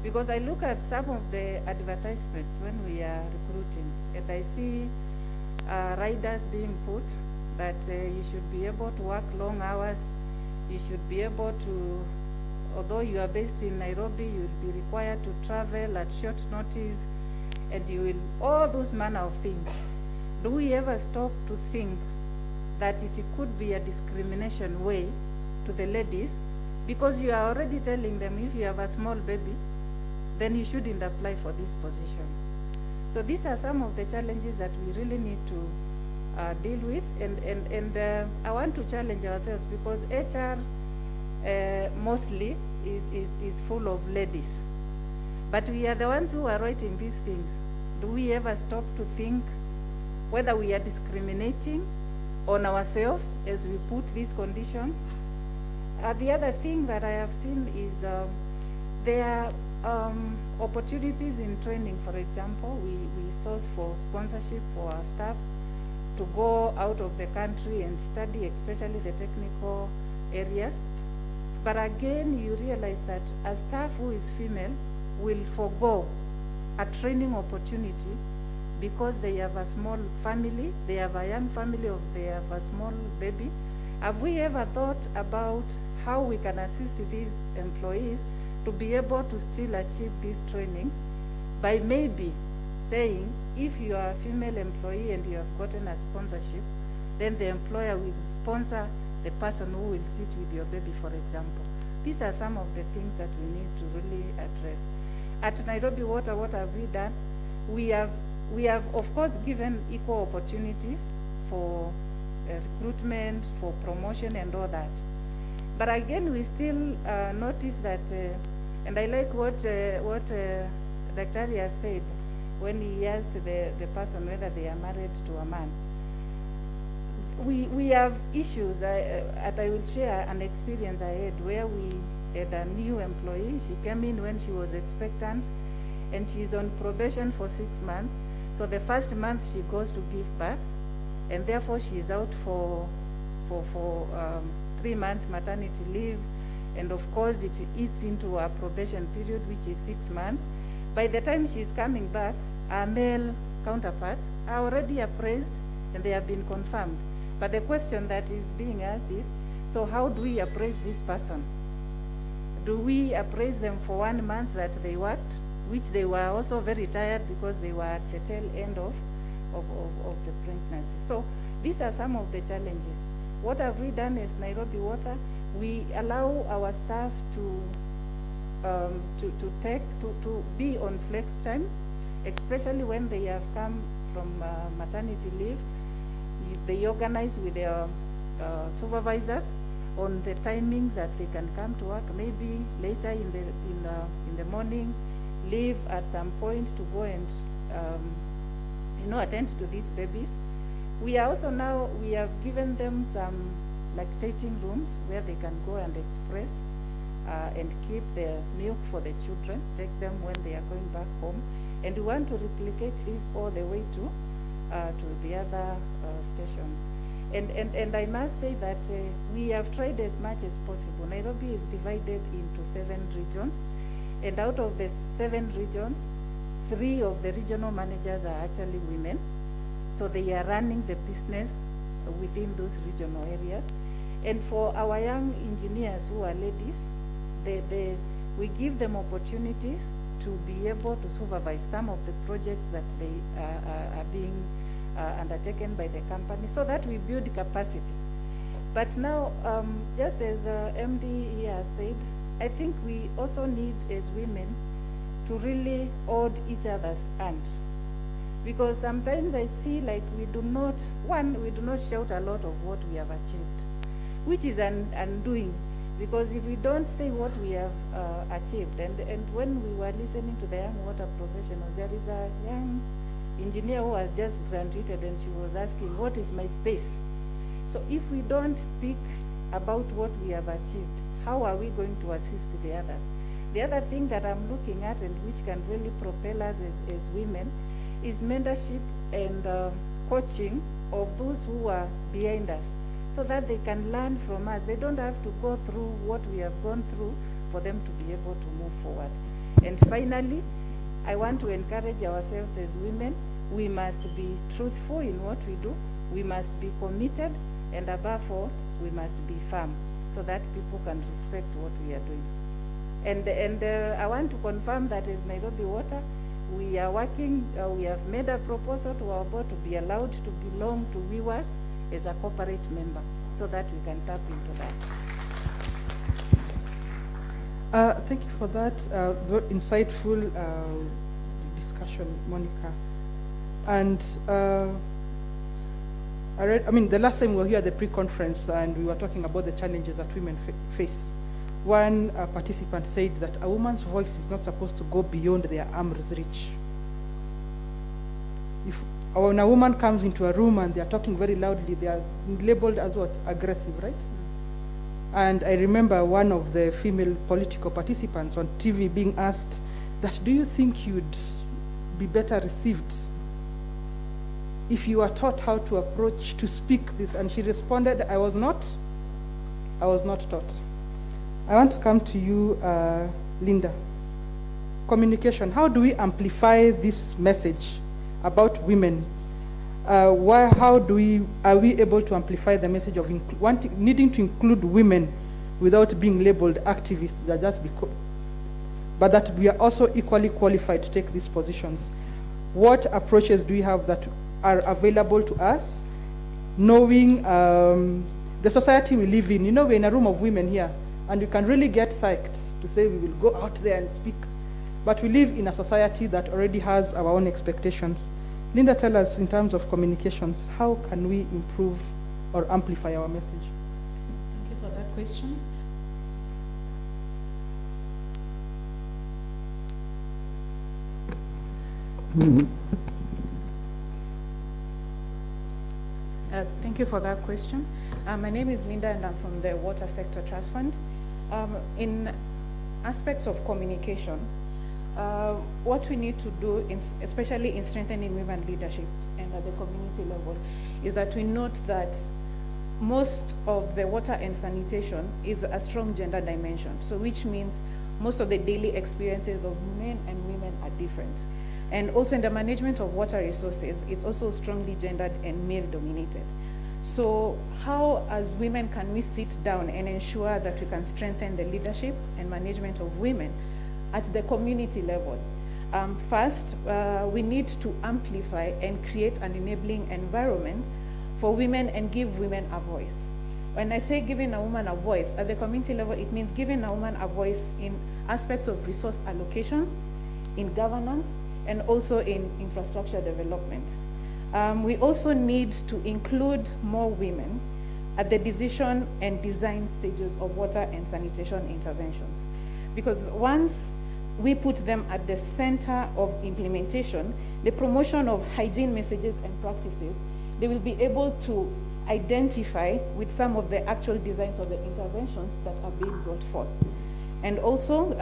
Because I look at some of the advertisements when we are recruiting, and I see riders being put that you should be able to work long hours, you should be able to, although you are based in Nairobi, you will be required to travel at short notice, and you will, all those manner of things. Do we ever stop to think that it could be a discrimination way to the ladies, because you are already telling them if you have a small baby, then you shouldn't apply for this position. So these are some of the challenges that we really need to deal with, and I want to challenge ourselves, because HR mostly is full of ladies, but we are the ones who are writing these things. Do we ever stop to think whether we are discriminating on ourselves as we put these conditions? The other thing that I have seen is there are opportunities in training. For example, we source for sponsorship for our staff to go out of the country and study, especially the technical areas. But again, you realize that a staff who is female will forego a training opportunity because they have a small family, they have a young family, or they have a small baby, Have we ever thought about how we can assist these employees to be able to still achieve these trainings by maybe saying, if you are a female employee and you have gotten a sponsorship, then the employer will sponsor the person who will sit with your baby, for example. These are some of the things that we need to really address. At Nairobi Water, what have we done? We have of course given equal opportunities for recruitment, for promotion and all that. But again, we still notice that, and I like what Dr. has said when he asked the person whether they are married to a man. We have issues, and I will share an experience I had where we had a new employee. She came in when she was expectant, and she's on probation for 6 months. So the first month she goes to give birth, and therefore she's out for 3 months maternity leave, and of course it eats into our probation period, which is 6 months. By the time she's coming back, our male counterparts are already appraised and they have been confirmed. But the question that is being asked is, so how do we appraise this person? Do we appraise them for 1 month that they worked, which they were also very tired because they were at the tail end of the pregnancy? So these are some of the challenges. What have we done as Nairobi Water? We allow our staff to be on flex time, especially when they have come from maternity leave. They organize with their supervisors on the timing that they can come to work, maybe later in the morning, leave at some point to go and attend to these babies. We are also now, we have given them some lactating rooms where they can go and express and keep the milk for the children, take them when they are going back home. And we want to replicate this all the way to the other stations. And I must say that we have tried as much as possible. Nairobi is divided into 7 regions, and out of the 7 regions, 3 of the regional managers are actually women. So they are running the business within those regional areas. And for our young engineers who are ladies, we give them opportunities to be able to supervise some of the projects that they are being undertaken by the company, so that we build capacity. But now, just as MD here has said, I think we also need, as women, to really hold each other's hand. Because sometimes I see like we do not shout a lot of what we have achieved, which is undoing. Because if we don't say what we have achieved, and when we were listening to the young water professionals, there is a young engineer who was just graduated, and she was asking, what is my space? So if we don't speak about what we have achieved, how are we going to assist the others? The other thing that I'm looking at, and which can really propel us as women, is mentorship and coaching of those who are behind us, so that they can learn from us. They don't have to go through what we have gone through for them to be able to move forward. And finally, I want to encourage ourselves as women. We must be truthful in what we do. We must be committed, and above all, we must be firm, so that people can respect what we are doing. And I want to confirm that as Nairobi Water, we are working, we have made a proposal to our board to be allowed to belong to WIWAS as a corporate member, so that we can tap into that. Thank you for that very insightful discussion, Monica. And the last time we were here at the pre-conference, and we were talking about the challenges that women face. One participant said that a woman's voice is not supposed to go beyond their arm's reach. When a woman comes into a room and they are talking very loudly, they are labeled as what? Aggressive, right? And I remember one of the female political participants on TV being asked that, do you think you'd be better received if you were taught how to approach, to speak this? And she responded, I was not taught. I want to come to you, Linda. Communication, how do we amplify this message about women How are we able to amplify the message of needing to include women without being labeled activists but that we are also equally qualified to take these positions? What approaches do we have that are available to us, knowing the society we live in? You know, we're in a room of women here, and you can really get psyched to say we will go out there and speak. But we live in a society that already has our own expectations. Linda, tell us, in terms of communications, how can we improve or amplify our message? Thank you for that question. Thank you for that question. My name is Linda, and I'm from the Water Sector Trust Fund. In aspects of communication, what we need to do, especially in strengthening women leadership and at the community level, is that we note that most of the water and sanitation is a strong gender dimension. So which means most of the daily experiences of men and women are different. And also in the management of water resources, it's also strongly gendered and male dominated. So how, as women, can we sit down and ensure that we can strengthen the leadership and management of women at the community level? First, we need to amplify and create an enabling environment for women and give women a voice. When I say giving a woman a voice, at the community level, it means giving a woman a voice in aspects of resource allocation, in governance, and also in infrastructure development. We also need to include more women at the decision and design stages of water and sanitation interventions. Because once we put them at the center of implementation, the promotion of hygiene messages and practices, they will be able to identify with some of the actual designs of the interventions that are being brought forth. And also,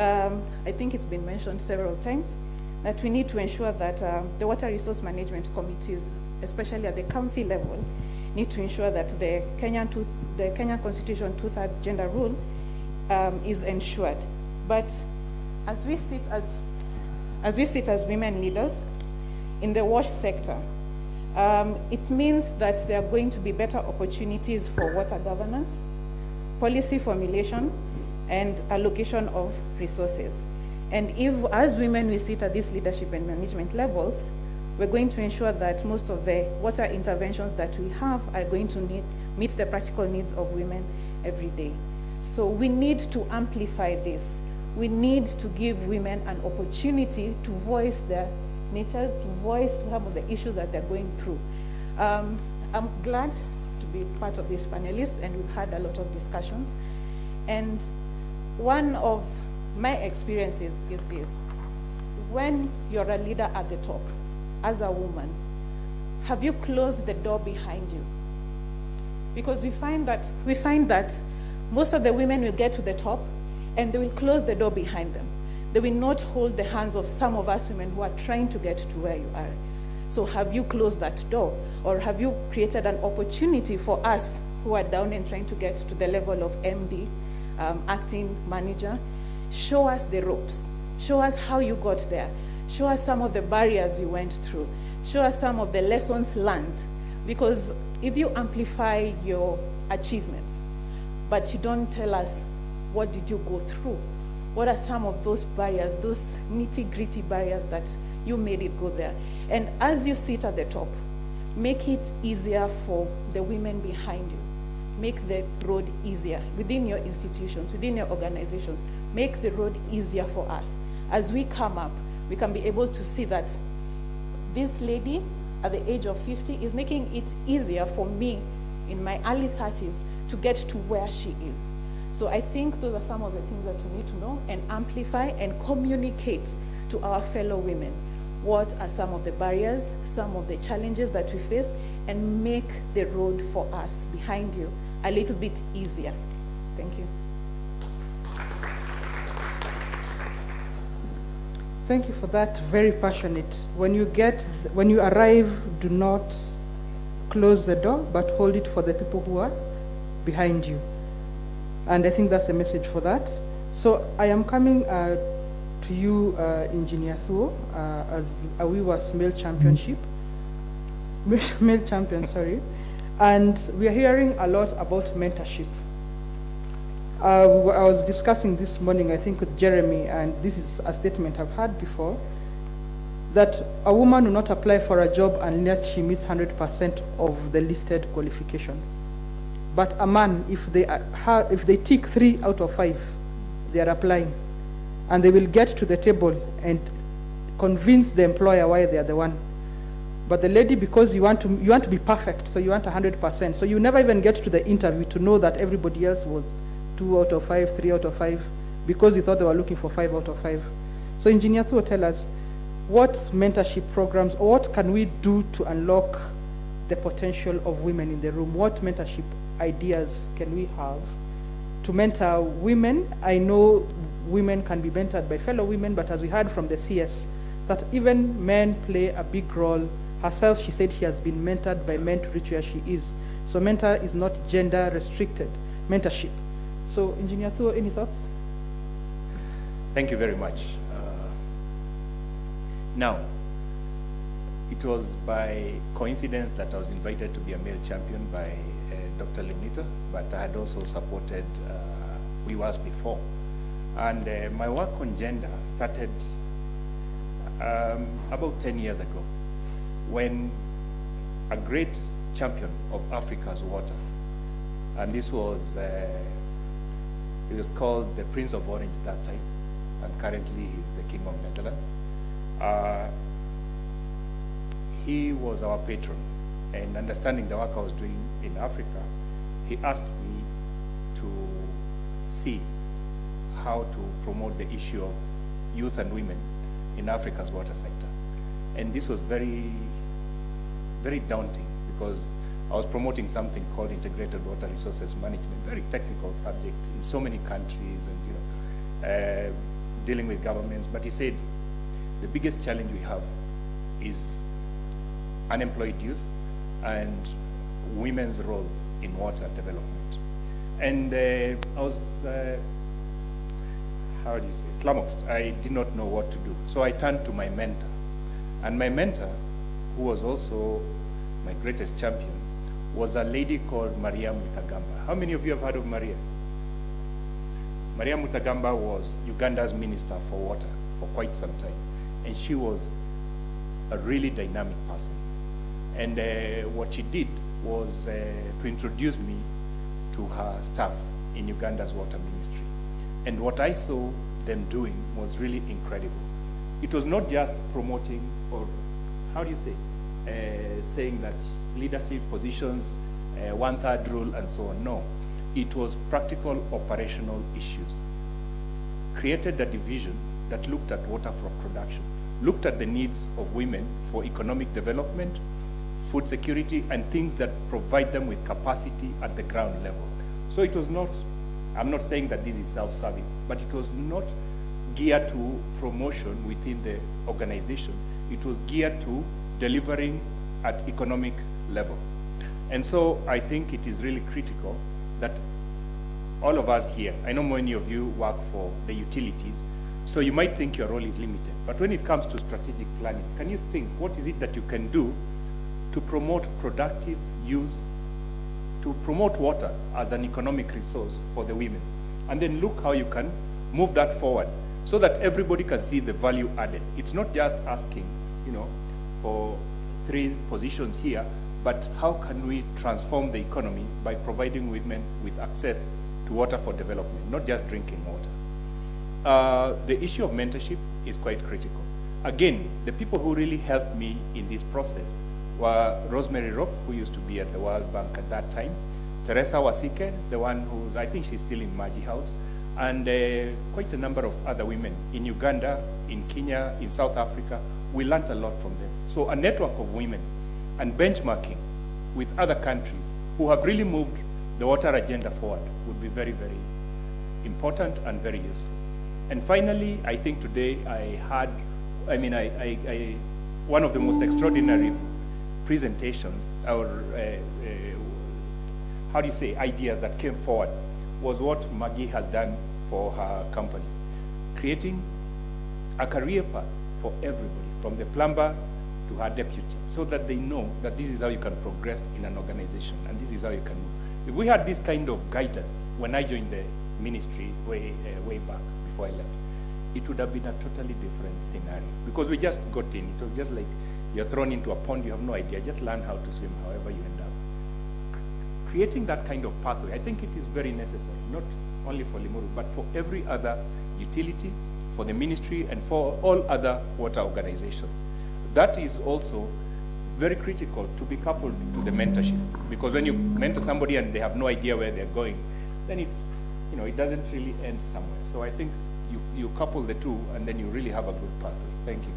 I think it's been mentioned several times, that we need to ensure that the water resource management committees, especially at the county level, need to ensure that the Kenyan Constitution 2/3 gender rule is ensured. But as we sit as women leaders in the wash sector, it means that there are going to be better opportunities for water governance, policy formulation, and allocation of resources. And if, as women, we sit at these leadership and management levels, we're going to ensure that most of the water interventions that we have are going to meet the practical needs of women every day. So we need to amplify this. We need to give women an opportunity to voice their natures, to voice some of the issues that they're going through. I'm glad to be part of these panelists, and we've had a lot of discussions. And one of my experiences is this: when you're a leader at the top, as a woman, have you closed the door behind you? Because we find that most of the women will get to the top and they will close the door behind them. They will not hold the hands of some of us women who are trying to get to where you are. So have you closed that door? Or have you created an opportunity for us who are down and trying to get to the level of MD, acting manager? Show us the ropes. Show us how you got there. Show us some of the barriers you went through. Show us some of the lessons learned. Because if you amplify your achievements, but you don't tell us what did you go through, what are some of those barriers, those nitty-gritty barriers that you made it go there? And as you sit at the top, make it easier for the women behind you. Make the road easier within your institutions, within your organizations. Make the road easier for us. As we come up, we can be able to see that this lady at the age of 50 is making it easier for me in my early 30s to get to where she is. So I think those are some of the things that we need to know and amplify and communicate to our fellow women. What are some of the barriers, some of the challenges that we face, and make the road for us behind you a little bit easier. Thank you. Thank you for that, very passionate. When you arrive, do not close the door, but hold it for the people who are behind you. And I think that's the message for that. So I am coming to you, Engineer Thuo, as a WIWAS Male Championship. male champion, sorry. And we are hearing a lot about mentorship. I was discussing this morning, I think, with Jeremy, and this is a statement I've heard before, that a woman will not apply for a job unless she meets 100% of the listed qualifications. But a man, if they tick 3 out of 5, they are applying, and they will get to the table and convince the employer why they are the one. But the lady, because you want to be perfect, so you want 100%, so you never even get to the interview to know that everybody else was 2 out of 5, 3 out of 5, because you thought they were looking for 5 out of 5. So Engineer Thuo, tell us, what mentorship programs, or what can we do to unlock the potential of women in the room? What mentorship ideas can we have to mentor women? I know women can be mentored by fellow women, but as we heard from the CS, that even men play a big role. Herself, she said she has been mentored by men to reach where she is. So mentor is not gender restricted, mentorship. So Engineer Thuo, any thoughts? Thank you very much. Now, it was by coincidence that I was invited to be a male champion by Dr. Limnita, but I had also supported WIWAS before. And my work on gender started about 10 years ago, when a great champion of Africa's water, and this was, he was called the Prince of Orange that time, and currently he's the King of Netherlands. He was our patron, and understanding the work I was doing in Africa, he asked me to see how to promote the issue of youth and women in Africa's water sector. And this was very, very daunting, because I was promoting something called integrated water resources management, very technical subject in so many countries, and dealing with governments. But he said, the biggest challenge we have is unemployed youth and women's role in water development. And I was, how do you say, flummoxed. I did not know what to do. So I turned to my mentor. And my mentor, who was also my greatest champion, was a lady called Maria Mutagamba. How many of you have heard of Maria? Maria Mutagamba was Uganda's Minister for Water for quite some time. And she was a really dynamic person. And what she did was to introduce me to her staff in Uganda's water ministry. And what I saw them doing was really incredible. It was not just promoting, or how do you say, saying that leadership positions, 1/3 rule and so on. No, it was practical operational issues. Created a division that looked at water for production, looked at the needs of women for economic development, food security, and things that provide them with capacity at the ground level. So it was not, I'm not saying that this is self-service, but it was not geared to promotion within the organization. It was geared to delivering at economic level. And so I think it is really critical that all of us here, I know many of you work for the utilities, so you might think your role is limited. But when it comes to strategic planning, can you think, what is it that you can do to promote productive use, to promote water as an economic resource for the women? And then look how you can move that forward so that everybody can see the value added. It's not just asking, for 3 positions here, but how can we transform the economy by providing women with access to water for development, not just drinking water. The issue of mentorship is quite critical. Again, the people who really helped me in this process were Rosemary Rock, who used to be at the World Bank at that time, Teresa Wasike, the one who's, I think she's still in Maji House, and quite a number of other women in Uganda, in Kenya, in South Africa. We learned a lot from them. So a network of women and benchmarking with other countries who have really moved the water agenda forward would be very, very important and very useful. And finally, I think today one of the most extraordinary presentations, or how do you say, ideas that came forward was what Maggie has done for her company, creating a career path for everybody, from the plumber to to her deputy, so that they know that this is how you can progress in an organization and this is how you can move. If we had this kind of guidance when I joined the ministry way back before I left, it would have been a totally different scenario, because we just got in. It was just like you're thrown into a pond, you have no idea, just learn how to swim however you end up. Creating that kind of pathway, I think it is very necessary, not only for Limuru, but for every other utility, for the ministry, and for all other water organizations. That is also very critical to be coupled to the mentorship, because when you mentor somebody and they have no idea where they're going, then it's, it doesn't really end somewhere. So I think you couple the two, and then you really have a good pathway. Thank you.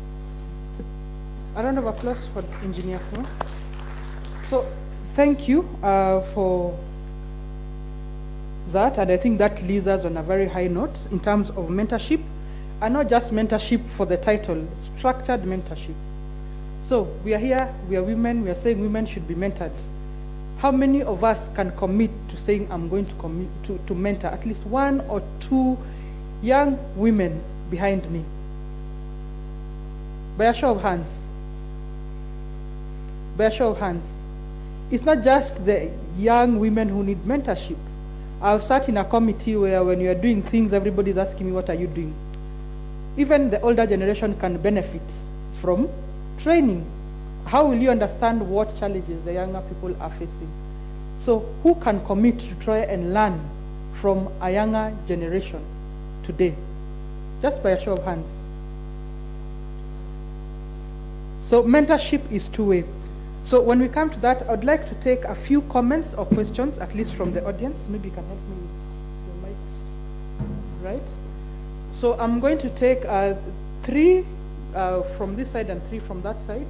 A round of applause for Engineer Flo. So thank you for that, and I think that leaves us on a very high note in terms of mentorship, and not just mentorship for the title, structured mentorship. So we are here, we are women, we are saying women should be mentored. How many of us can commit to saying I'm going to commit to mentor at least one or two young women behind me? By a show of hands. By a show of hands. It's not just the young women who need mentorship. I've sat in a committee where when you are doing things, everybody's asking me, what are you doing? Even the older generation can benefit from training. How will you understand what challenges the younger people are facing? So who can commit to try and learn from a younger generation today? Just by a show of hands. So mentorship is two-way. So when we come to that, I'd like to take a few comments or questions, at least from the audience. Maybe you can help me with the mics, right? So I'm going to take 3 from this side and 3 from that side.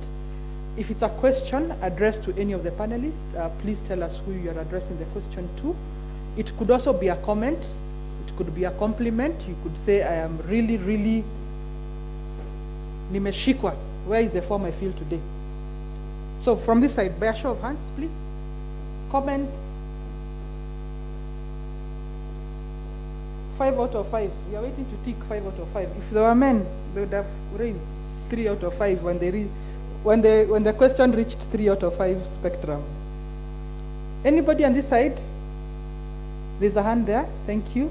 If it's a question addressed to any of the panelists, please tell us who you're addressing the question to. It could also be a comment. It could be a compliment. You could say, I am really, really nimeshikwa. Where is the form I feel today? So from this side, by a show of hands, please. Comments. 5 out of 5. We are waiting to tick 5 out of 5. If there were men, they would have raised 3 out of 5 when the question reached 3 out of 5 spectrum. Anybody on this side? There's a hand there. Thank you.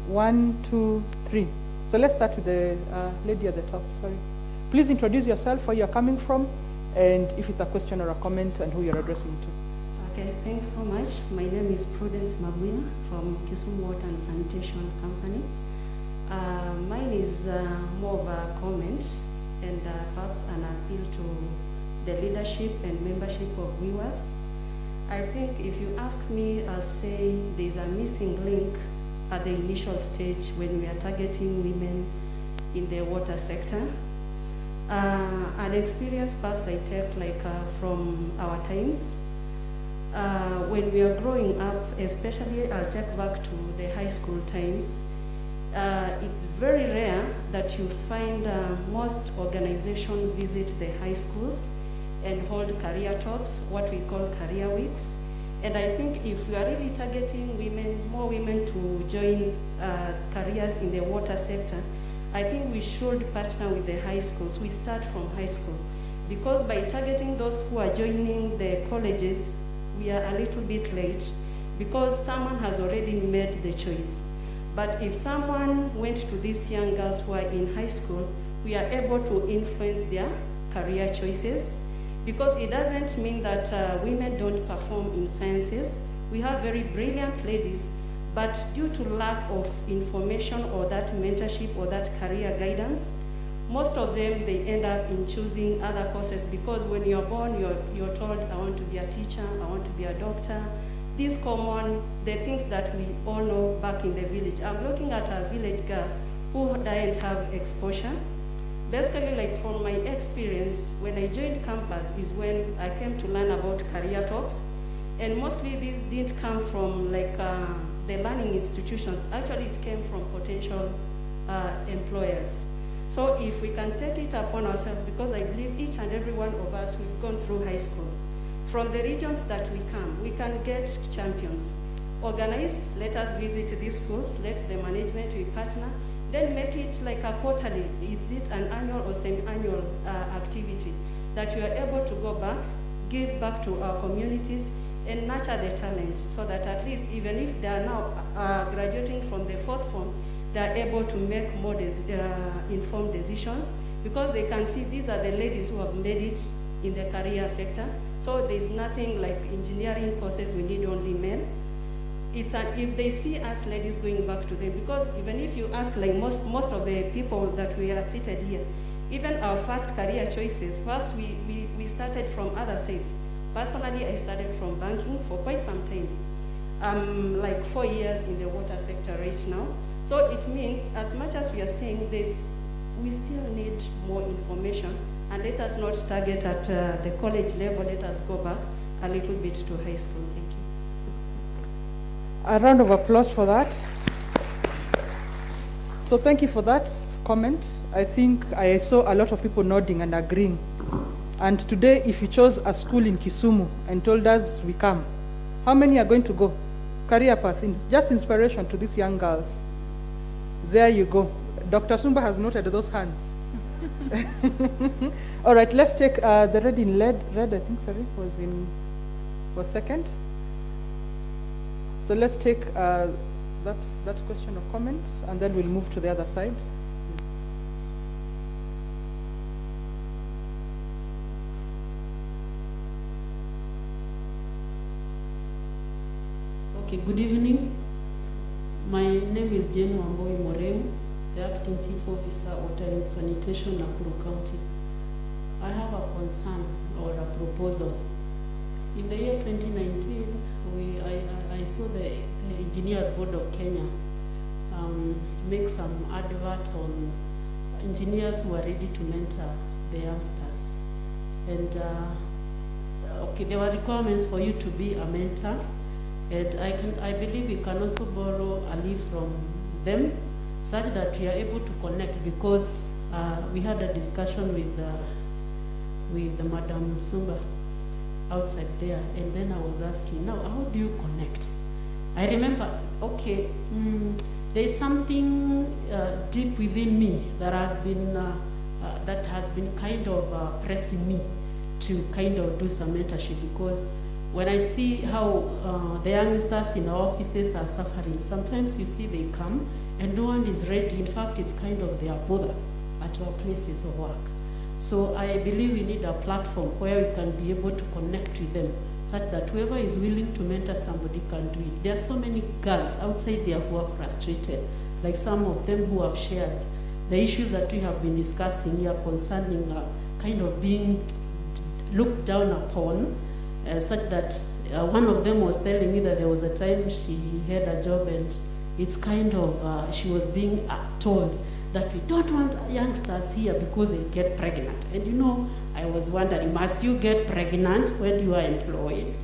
1, 2, 3. So let's start with the lady at the top. Sorry. Please introduce yourself, where you're coming from, and if it's a question or a comment, and who you're addressing to. Okay, thanks so much. My name is Prudence Magwina from Kisumu Water and Sanitation Company. Mine is more of a comment and perhaps an appeal to the leadership and membership of WIWAS. I think if you ask me, I'll say there's a missing link at the initial stage when we are targeting women in the water sector. An experience perhaps I take from our times. When we are growing up, especially I'll take back to the high school times, it's very rare that you find most organizations visit the high schools and hold career talks, what we call career weeks. And I think if we are really targeting women, more women to join careers in the water sector, I think we should partner with the high schools. We start from high school, because by targeting those who are joining the colleges, we are a little bit late, because someone has already made the choice. But if someone went to these young girls who are in high school, we are able to influence their career choices, because it doesn't mean that women don't perform in sciences. We have very brilliant ladies, but due to lack of information or that mentorship or that career guidance, most of them, they end up in choosing other courses, because when you're born, you're told, I want to be a teacher, I want to be a doctor. These common, the things that we all know back in the village. I'm looking at a village girl who didn't have exposure. Basically, like from my experience, when I joined campus is when I came to learn about career talks. And mostly these didn't come from the learning institutions. Actually, it came from potential employers. So if we can take it upon ourselves, because I believe each and every one of us, we've gone through high school. From the regions that we come, we can get champions. Organize, let us visit these schools, let the management, we partner, then make it like a quarterly. Is it an annual or semi-annual activity? that we are able to go back, give back to our communities, and nurture the talent so that at least even if they are now graduating from the fourth form, they are able to make more informed decisions because they can see these are the ladies who have made it in the career sector. So there's nothing like engineering courses, we need only men. If they see us ladies going back to them, because even if you ask like most of the people that we are seated here, even our first career choices, first we started from other sides. Personally, I started from banking for quite some time. I'm like 4 years in the water sector right now. So it means as much as we are saying this, we still need more information, and let us not target at the college level, let us go back a little bit to high school. Thank you. A round of applause for that. So thank you for that comment. I think I saw a lot of people nodding and agreeing. And today, if you chose a school in Kisumu and told us we come, how many are going to go? Career path, just inspiration to these young girls. There you go. Dr. Sumba has noted those hands. All right, let's take the red in red, I think, sorry, was second. So let's take that question or comment, and then we'll move to the other side. Okay, good evening. My name is Jane Wamboi Moreu, the Acting Chief Officer, Water and Sanitation, Nakuru County. I have a concern or a proposal. In the year 2019, I saw the Engineers Board of Kenya make some advert on engineers who are ready to mentor the youngsters. And okay, there were requirements for you to be a mentor. And I believe we can also borrow a leaf from them such that we are able to connect, because we had a discussion with the Madam Sumba outside there, and then I was asking, now how do you connect? I remember, okay, there's something deep within me that has been kind of pressing me to kind of do some mentorship, because when I see how the youngsters in our offices are suffering, sometimes you see they come and no one is ready. In fact, it's kind of their bother at our places of work. So I believe we need a platform where we can be able to connect with them, such that whoever is willing to mentor somebody can do it. There are so many girls outside there who are frustrated, like some of them who have shared the issues that we have been discussing here concerning kind of being looked down upon. Such that one of them was telling me that there was a time she had a job and it's kind of, she was being told that we don't want youngsters here because they get pregnant. And you know, I was wondering, must you get pregnant when you are employed?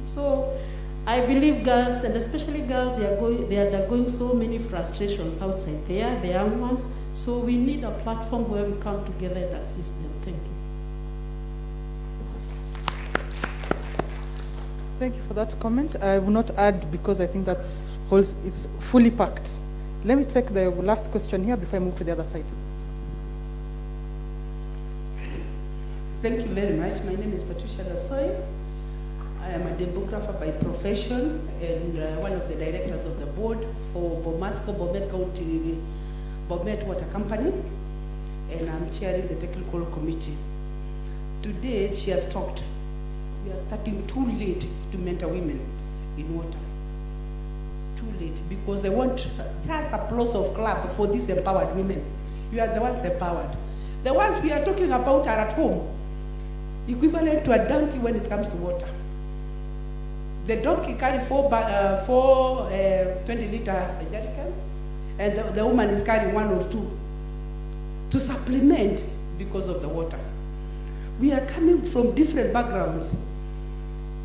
So I believe girls, and especially girls, they are undergoing so many frustrations outside there, the young ones. So we need a platform where we come together and assist them. Thank you. Thank you for that comment. I will not add because I think it's fully packed. Let me take the last question here before I move to the other side. Thank you very much. My name is Patricia Lasoy. I am a demographer by profession and one of the directors of the board for Bomet County, Bomet Water Company, and I'm chairing the technical committee. Today, she has talked. We are starting too late to mentor women in water. Too late, because they want just applause of clap for these empowered women. You are the ones empowered. The ones we are talking about are at home, equivalent to a donkey when it comes to water. The donkey carry four 20-liter jerrycans, and the woman is carrying 1 or 2 to supplement because of the water. We are coming from different backgrounds,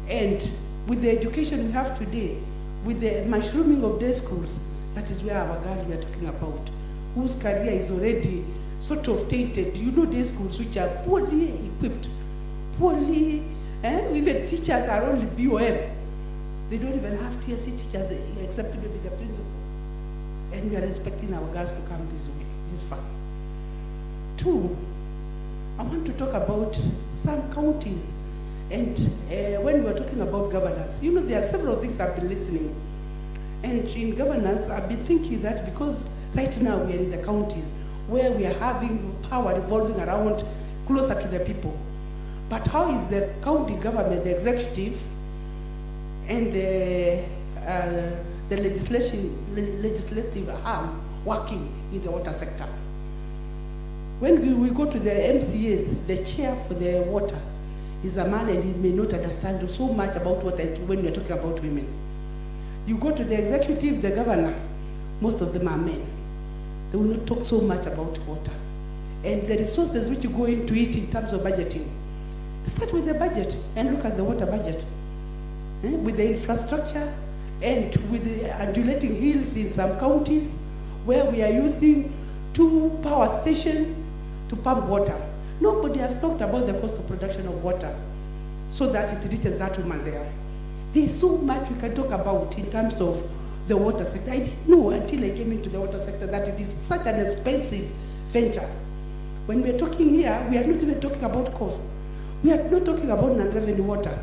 and with the education we have today, with the mushrooming of day schools, that is where our girl we are talking about, whose career is already sort of tainted. You know, day schools which are poorly equipped, poorly, even teachers are only BOM. They don't even have TSC teachers except maybe the principal. And we are expecting our girls to come this way, this far. 2, I want to talk about some counties. And when we're talking about governance, you know, there are several things I've been listening. And in governance, I've been thinking that because right now we are in the counties where we are having power revolving around closer to the people. But how is the county government, the executive, and the legislative arm working in the water sector? When we go to the MCAs, the chair for the water is a man, and he may not understand so much about water when we're talking about women. You go to the executive, the governor, most of them are men. They will not talk so much about water. And the resources which you go into it in terms of budgeting, start with the budget and look at the water budget. With the infrastructure and with the undulating hills in some counties where we are using 2 power stations to pump water. Nobody has talked about the cost of production of water so that it reaches that woman there. There's so much we can talk about in terms of the water sector. I didn't know until I came into the water sector that it is such an expensive venture. When we're talking here, we are not even talking about cost. We are not talking about non-revenue water.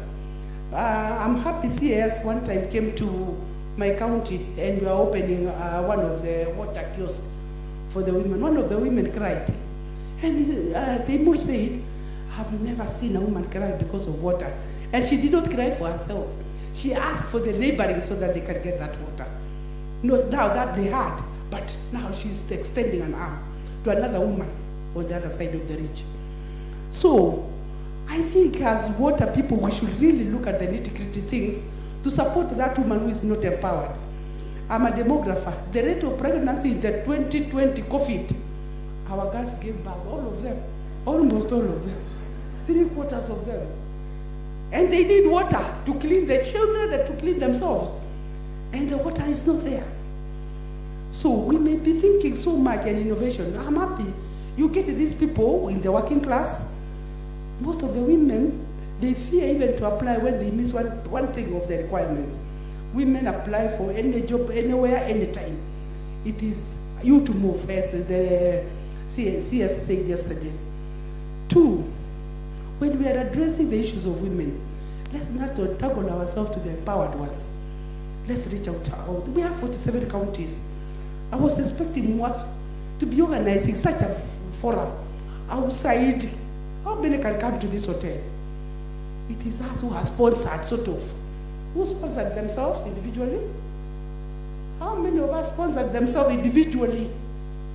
I'm happy CAS one time came to my county and we are opening one of the water kiosks for the women. One of the women cried. And Timur said, I've never seen a woman cry because of water. And she did not cry for herself. She asked for the neighboring so that they can get that water. No, now that they had, but now she's extending an arm to another woman on the other side of the ridge. So, I think as water people, we should really look at the nitty-gritty things to support that woman who is not empowered. I'm a demographer. The rate of pregnancy in the 2020 COVID, our girls gave birth, all of them, almost all of them, 3/4 of them. And they need water to clean the children and to clean themselves. And the water is not there. So we may be thinking so much in innovation. I'm happy. You get these people in the working class, most of the women, they fear even to apply when they miss one thing of the requirements. Women apply for any job, anywhere, anytime. It is you to move, as the CS said yesterday. 2, when we are addressing the issues of women, let's not entangle ourselves to the empowered ones. Let's reach out. We have 47 counties. I was expecting WASPA to be organizing such a forum outside. How many can come to this hotel? It is us who have sponsored, sort of. Who sponsored themselves individually? How many of us sponsored themselves individually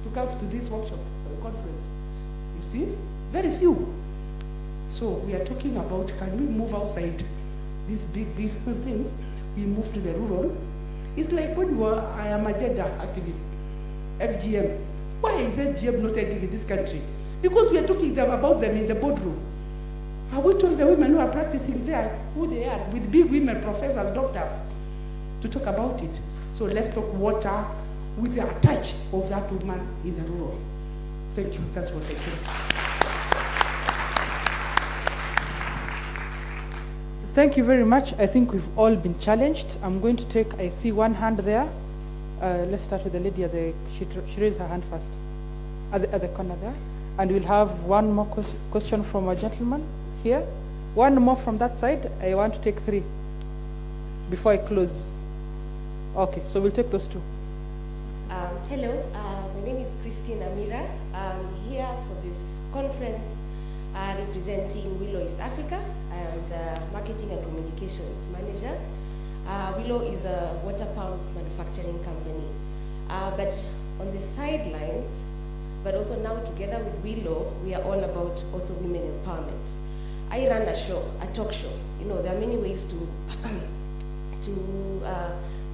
to come to this workshop or conference? You see? Very few. So we are talking about, can we move outside these big things? We move to the rural. It's like when I am a gender activist, FGM. Why is FGM not ending in this country? Because we are talking about them in the boardroom. Have we told the women who are practicing there who they are, with big women, professors, doctors, to talk about it? So let's talk water with a touch of that woman in the rural. Thank you. That's what I think. Thank you very much. I think we've all been challenged. I'm going to take, I see one hand there. Let's start with the lady at she raised her hand first, at the corner there. And we'll have one more question from a gentleman here. One more from that side. I want to take 3 before I close. Okay, so we'll take those 2. Hello, my name is Christine Amira. I'm here for this conference representing WILO East Africa. I am the Marketing and Communications Manager. WILO is a water pumps manufacturing company. But on the sidelines, but also now together with WILO, we are all about also women empowerment. I run a show, a talk show. You know, there are many ways to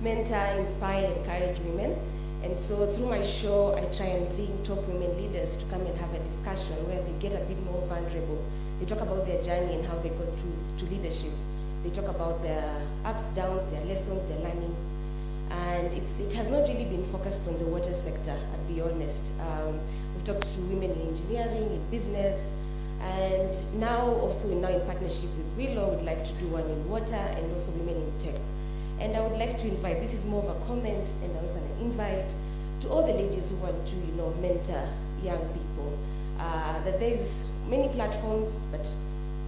mentor, inspire, encourage women. And so through my show, I try and bring top women leaders to come and have a discussion where they get a bit more vulnerable. They talk about their journey and how they got through to leadership. They talk about their ups, downs, their lessons, their learnings. And it has not really been focused on the water sector, I'll be honest. We've talked to women in engineering, in business, and now also in partnership with WILO, we'd like to do one in water and also women in tech. And I would like to invite, this is more of a comment and also an invite to all the ladies who want to, mentor young people. that there's many platforms, but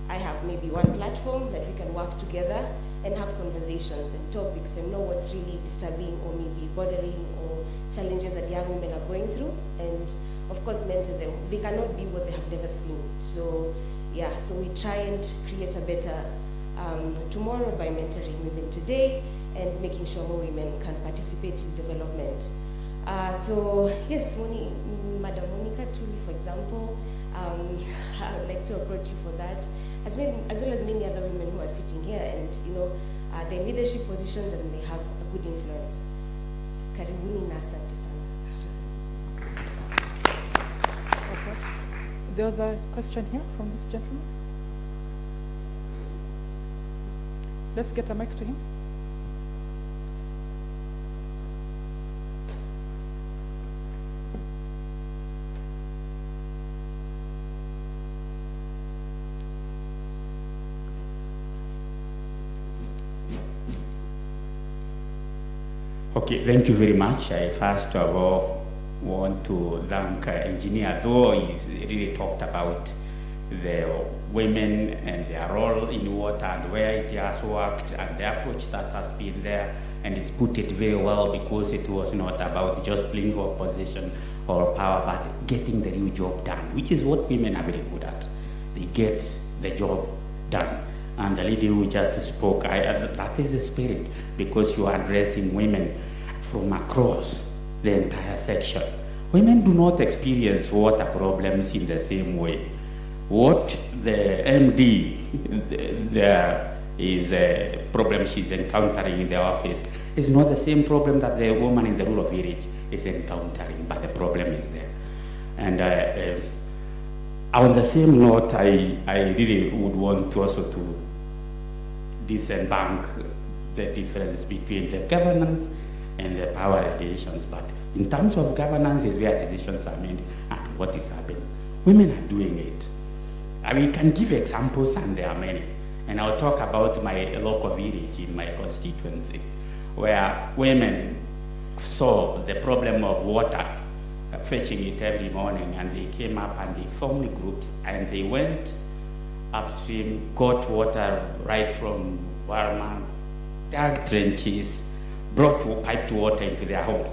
I have maybe one platform that we can work together and have conversations and topics and know what's really disturbing or maybe bothering or challenges that young women are going through, and of course mentor them. They cannot be what they have never seen. So yeah, so we try and create a better tomorrow by mentoring women today and making sure more women can participate in development. So yes, Madam Monica Tuli, for example, I would like to approach you for that, as well as many other women who are sitting here and they're in leadership positions and they have a good influence. Karibuni na asante sana. Okay. There's a question here from this gentleman. Let's get a mic to him. Okay, thank you very much. I first of all want to thank Engineer, though he's really talked about the women and their role in water and where it has worked and the approach that has been there, and he's put it very well, because it was not about just playing for position or power, but getting the real job done, which is what women are very good at. They get the job done. And the lady who just spoke, that is the spirit, because you are addressing women from across the entire section. Women do not experience water problems in the same way. What the MD, there is a problem she's encountering in the office, is not the same problem that the woman in the rural village is encountering, but the problem is there. And on the same note, I really would want to also to disembank the difference between the governance and the power relations. But in terms of governance is where decisions are made and what is happening. Women are doing it. We can give examples, and there are many. And I'll talk about my local village in my constituency, where women saw the problem of water, fetching it every morning, and they came up and they formed groups and they went upstream, got water right from Warma, dug trenches, brought piped water into their homes.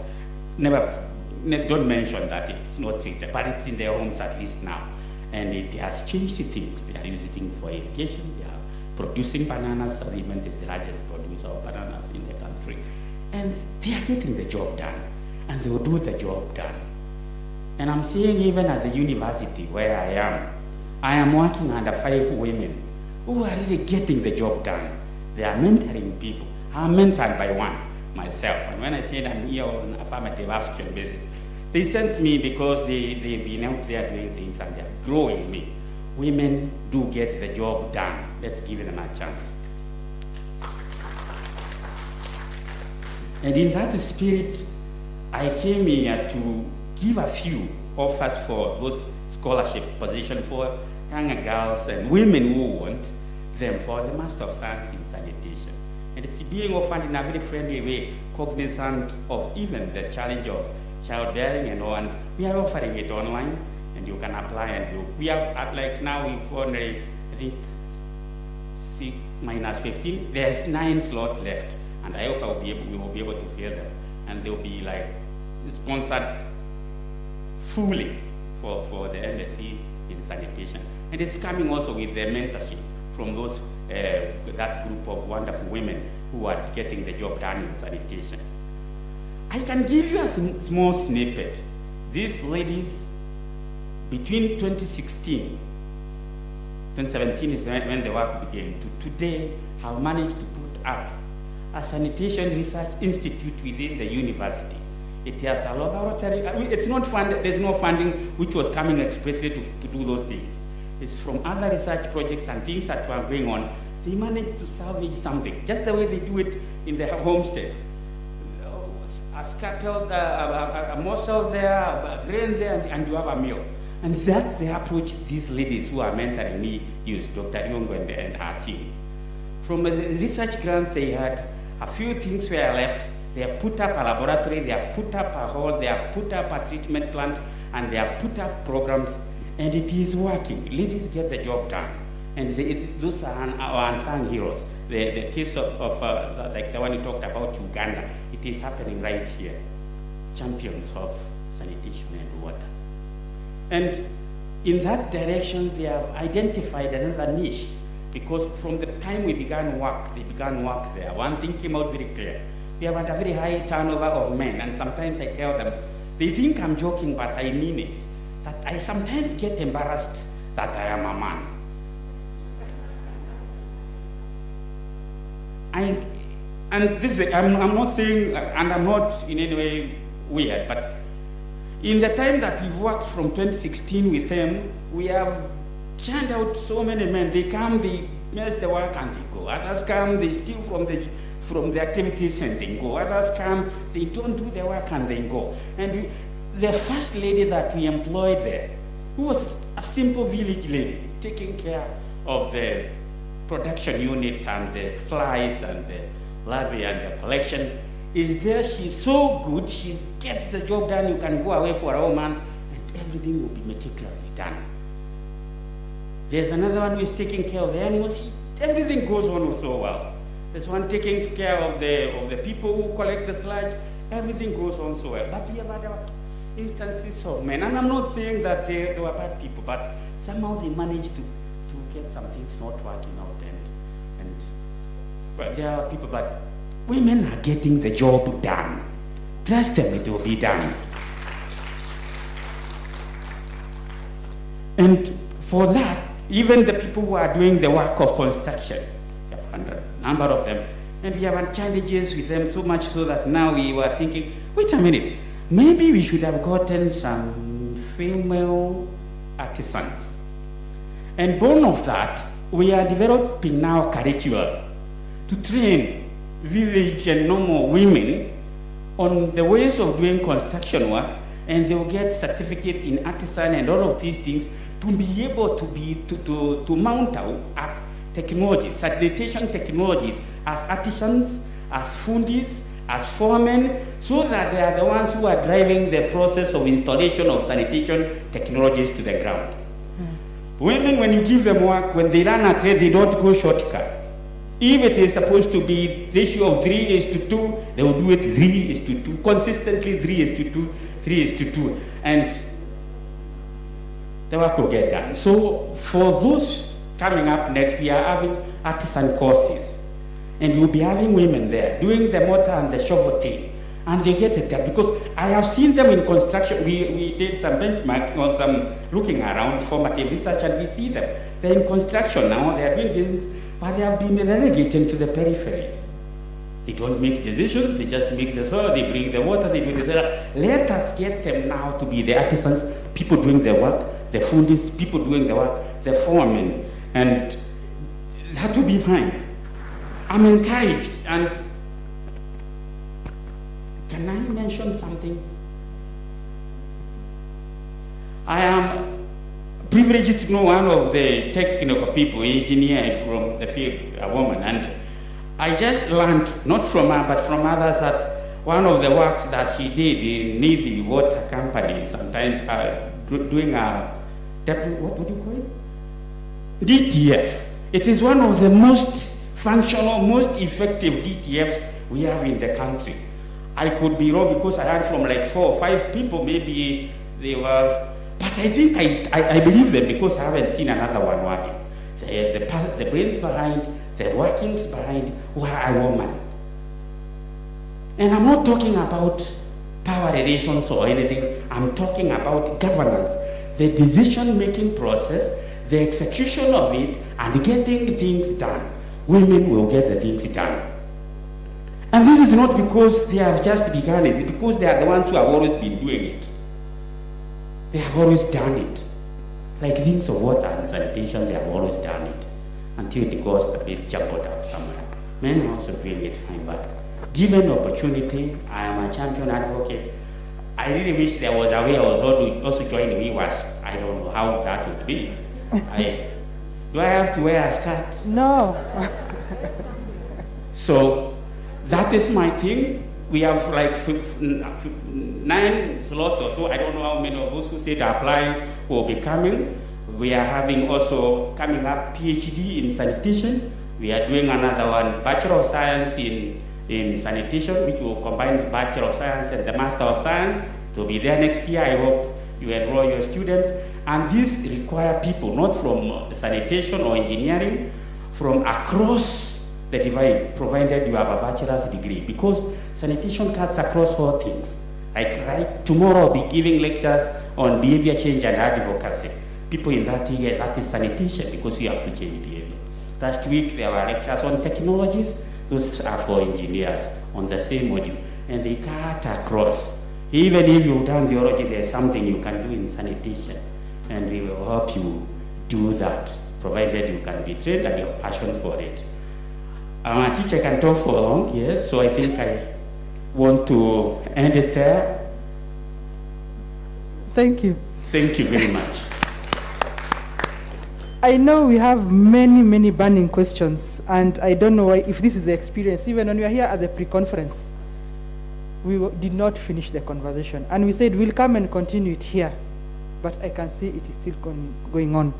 Don't mention that it's not treated, but it's in their homes at least now. And it has changed things. They are using it for irrigation. They are producing bananas. Aliment is the largest producer of bananas in the country. And they are getting the job done. And they will do the job done. And I'm seeing even at the university where I am working under 5 women who are really getting the job done. They are mentoring people. I'm mentored by one myself. And when I said I'm here on an affirmative action basis, they sent me because they've been out there doing things and they're growing me. Women do get the job done. Let's give them a chance. And in that spirit, I came here to give a few offers for those scholarship positions for younger girls and women who want them for the Master of Science in Sanitation. And it's being offered in a very friendly way, cognizant of even the challenge of childbearing and all. And we are offering it online, and you can apply and look. We have, like now, we've only, I think, 6 minus 15. There's 9 slots left, and I hope we will be able to fill them. And they'll be like sponsored fully for the MSc in sanitation. And it's coming also with the mentorship from those that group of wonderful women who are getting the job done in sanitation. I can give you a small snippet. These ladies, between 2016, 2017 is when the work began, to today have managed to put up a sanitation research institute within the university. It has a laboratory. It's not funded, there's no funding which was coming expressly to do those things. It's from other research projects and things that were going on. They managed to salvage something, just the way they do it in the homestead. A scattered, a morsel there, a grain there, and you have a meal. And that's the approach these ladies who are mentoring me use, Dr. Nyongo and her team. From the research grants they had, a few things were left. They have put up a laboratory, they have put up a hall, they have put up a treatment plant, and they have put up programs. and it is working. Ladies get the job done. And those are our unsung heroes. The case of like the one you talked about, Uganda, it is happening right here. Champions of sanitation and water. And in that direction, they have identified another niche, because from the time we began work, they began work there. One thing came out very clear. We have had a very high turnover of men, and sometimes I tell them, they think I'm joking, but I mean it, that I sometimes get embarrassed that I am a man. And this is, I'm not saying, and I'm not in any way weird, but in the time that we've worked from 2016 with them, we have churned out so many men. They come, they mess the work, and they go. Others come, they steal from the activities, and they go. Others come, they don't do the work, and they go. And the first lady that we employed there, who was a simple village lady, taking care of the production unit and the flies and the larvae and the collection, is there. She's so good, she gets the job done. You can go away for a whole month and everything will be meticulously done. There's another one who is taking care of the animals. Everything goes on so well. There's one taking care of the people who collect the sludge. Everything goes on so well. But we have other instances of men, and I'm not saying that they were bad people, but somehow they managed to get some things not working out, and well, there are people, but women are getting the job done. Trust them, it will be done. And for that, even the people who are doing the work of construction, we have a number of them, and we have had challenges with them so much so that now we were thinking, wait a minute, maybe we should have gotten some female artisans. And born of that, we are developing now curricula to train village and normal women on the ways of doing construction work, and they'll get certificates in artisan and all of these things to be able to mount up technologies, sanitation technologies, as artisans, as fundis, as foremen, so that they are the ones who are driving the process of installation of sanitation technologies to the ground. Women, when you give them work, when they learn a trade, they don't go shortcuts. If it is supposed to be ratio of 3:2, they will do it 3:2, consistently 3:2, 3:2, and the work will get done. So for those coming up next, we are having artisan courses, and we'll be having women there doing the mortar and the shovel thing, and they get it done. Because I have seen them in construction. We did some benchmark on some looking around formative research, and we see them. They're in construction now, they are doing things, but they have been relegated to the peripheries. They don't make decisions, they just make the soil, they bring the water, they do this. Let us get them now to be the artisans, people doing the work, the foodies, people doing the work, the foremen, and that will be fine. I'm encouraged, and can I mention something? I am privileged to know one of the technical people, engineer from the field, a woman, and I just learned, not from her, but from others, that one of the works that she did in Navy Water Company, sometimes doing a, what would you call it? DTF. It is one of the most functional, most effective DTFs we have in the country. I could be wrong because I heard from like 4 or 5 people, maybe they were, but I think I believe them because I haven't seen another one working. The brains behind, the workings behind were a woman. And I'm not talking about power relations or anything. I'm talking about governance, the decision-making process, the execution of it, and getting things done. Women will get the things done. And this is not because they have just begun, it's because they are the ones who have always been doing it. They have always done it. Like things of water and sanitation, they have always done it until it goes a bit jumbled up somewhere. Men are also doing it fine, but given opportunity, I am a champion advocate. I really wish there was a way I was also joining WIWAS. I don't know how that would be. Do I have to wear a skirt? No. So that is my thing. we have like 9 slots or so. I don't know how many of those who said applying will be coming. We are having also coming up PhD in sanitation. We are doing another one, Bachelor of Science in sanitation, which will combine the Bachelor of Science and the Master of Science to be there next year. I hope you enroll your students. And these require people not from sanitation or engineering, from across the divide, provided you have a bachelor's degree, because sanitation cuts across all things. Like tomorrow I'll be giving lectures on behavior change and advocacy. People in that area, that is sanitation, because we have to change behavior. Last week there were lectures on technologies. Those are for engineers on the same module, and they cut across. Even if you've done theology, there's something you can do in sanitation, and we will help you do that, provided you can be trained and you have passion for it. A teacher can talk for long, yes, so I think I want to end it there. Thank you. Thank you very much. I know we have many, many burning questions, and I don't know why, if this is the experience. Even when we are here at the pre-conference, we did not finish the conversation, and we said we'll come and continue it here, but I can see it is still going on.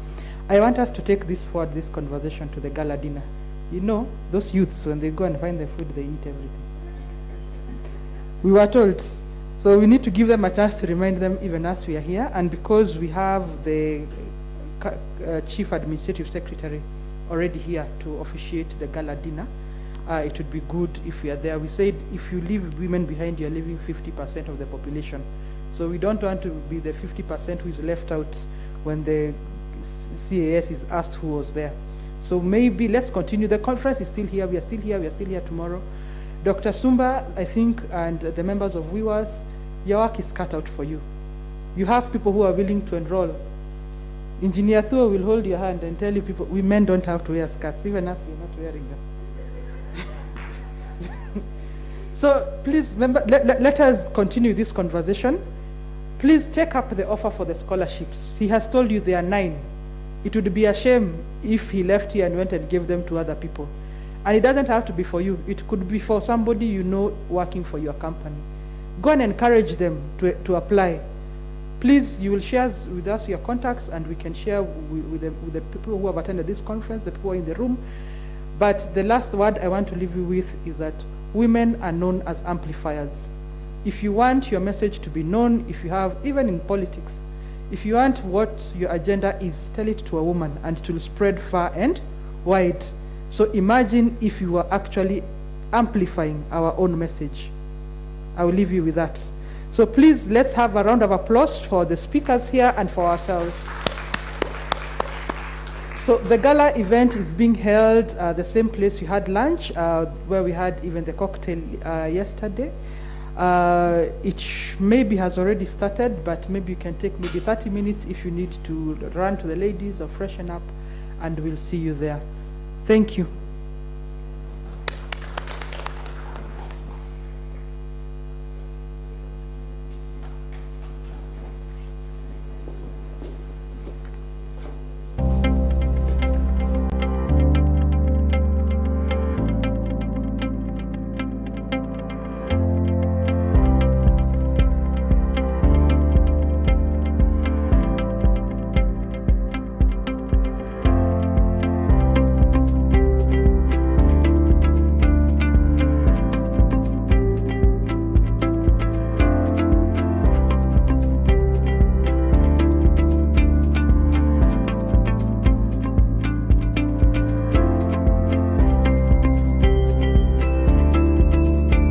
I want us to take this forward, this conversation, to the gala dinner. You know, those youths, when they go and find the food, they eat everything. We were told, so we need to give them a chance to remind them, even as we are here, and because we have the Chief Administrative Secretary already here to officiate the gala dinner, it would be good if we are there. We said if you leave women behind, you're leaving 50% of the population. So we don't want to be the 50% who is left out when the CAS is asked who was there. So maybe let's continue. The conference is still here. We are still here. We are still here tomorrow. Dr. Sumba, I think, and the members of WIWAS, your work is cut out for you. You have people who are willing to enroll. Engineer Thuo will hold your hand and tell you people, women don't have to wear skirts, even us, we're not wearing them. So please, remember, let us continue this conversation. Please take up the offer for the scholarships. He has told you there are 9. It would be a shame if he left here and went and gave them to other people. And it doesn't have to be for you. It could be for somebody you know working for your company. Go and encourage them to apply. Please, you will share with us your contacts, and we can share with the people who have attended this conference, the people in the room. But the last word I want to leave you with is that women are known as amplifiers. If you want your message to be known, if you have, even in politics, if you want what your agenda is, tell it to a woman, and it will spread far and wide. So imagine if you were actually amplifying our own message. I will leave you with that. So please, let's have a round of applause for the speakers here and for ourselves. So the gala event is being held the same place we had lunch, where we had even the cocktail yesterday. It maybe has already started, but maybe you can take maybe 30 minutes if you need to run to the ladies or freshen up, and we'll see you there. Thank you.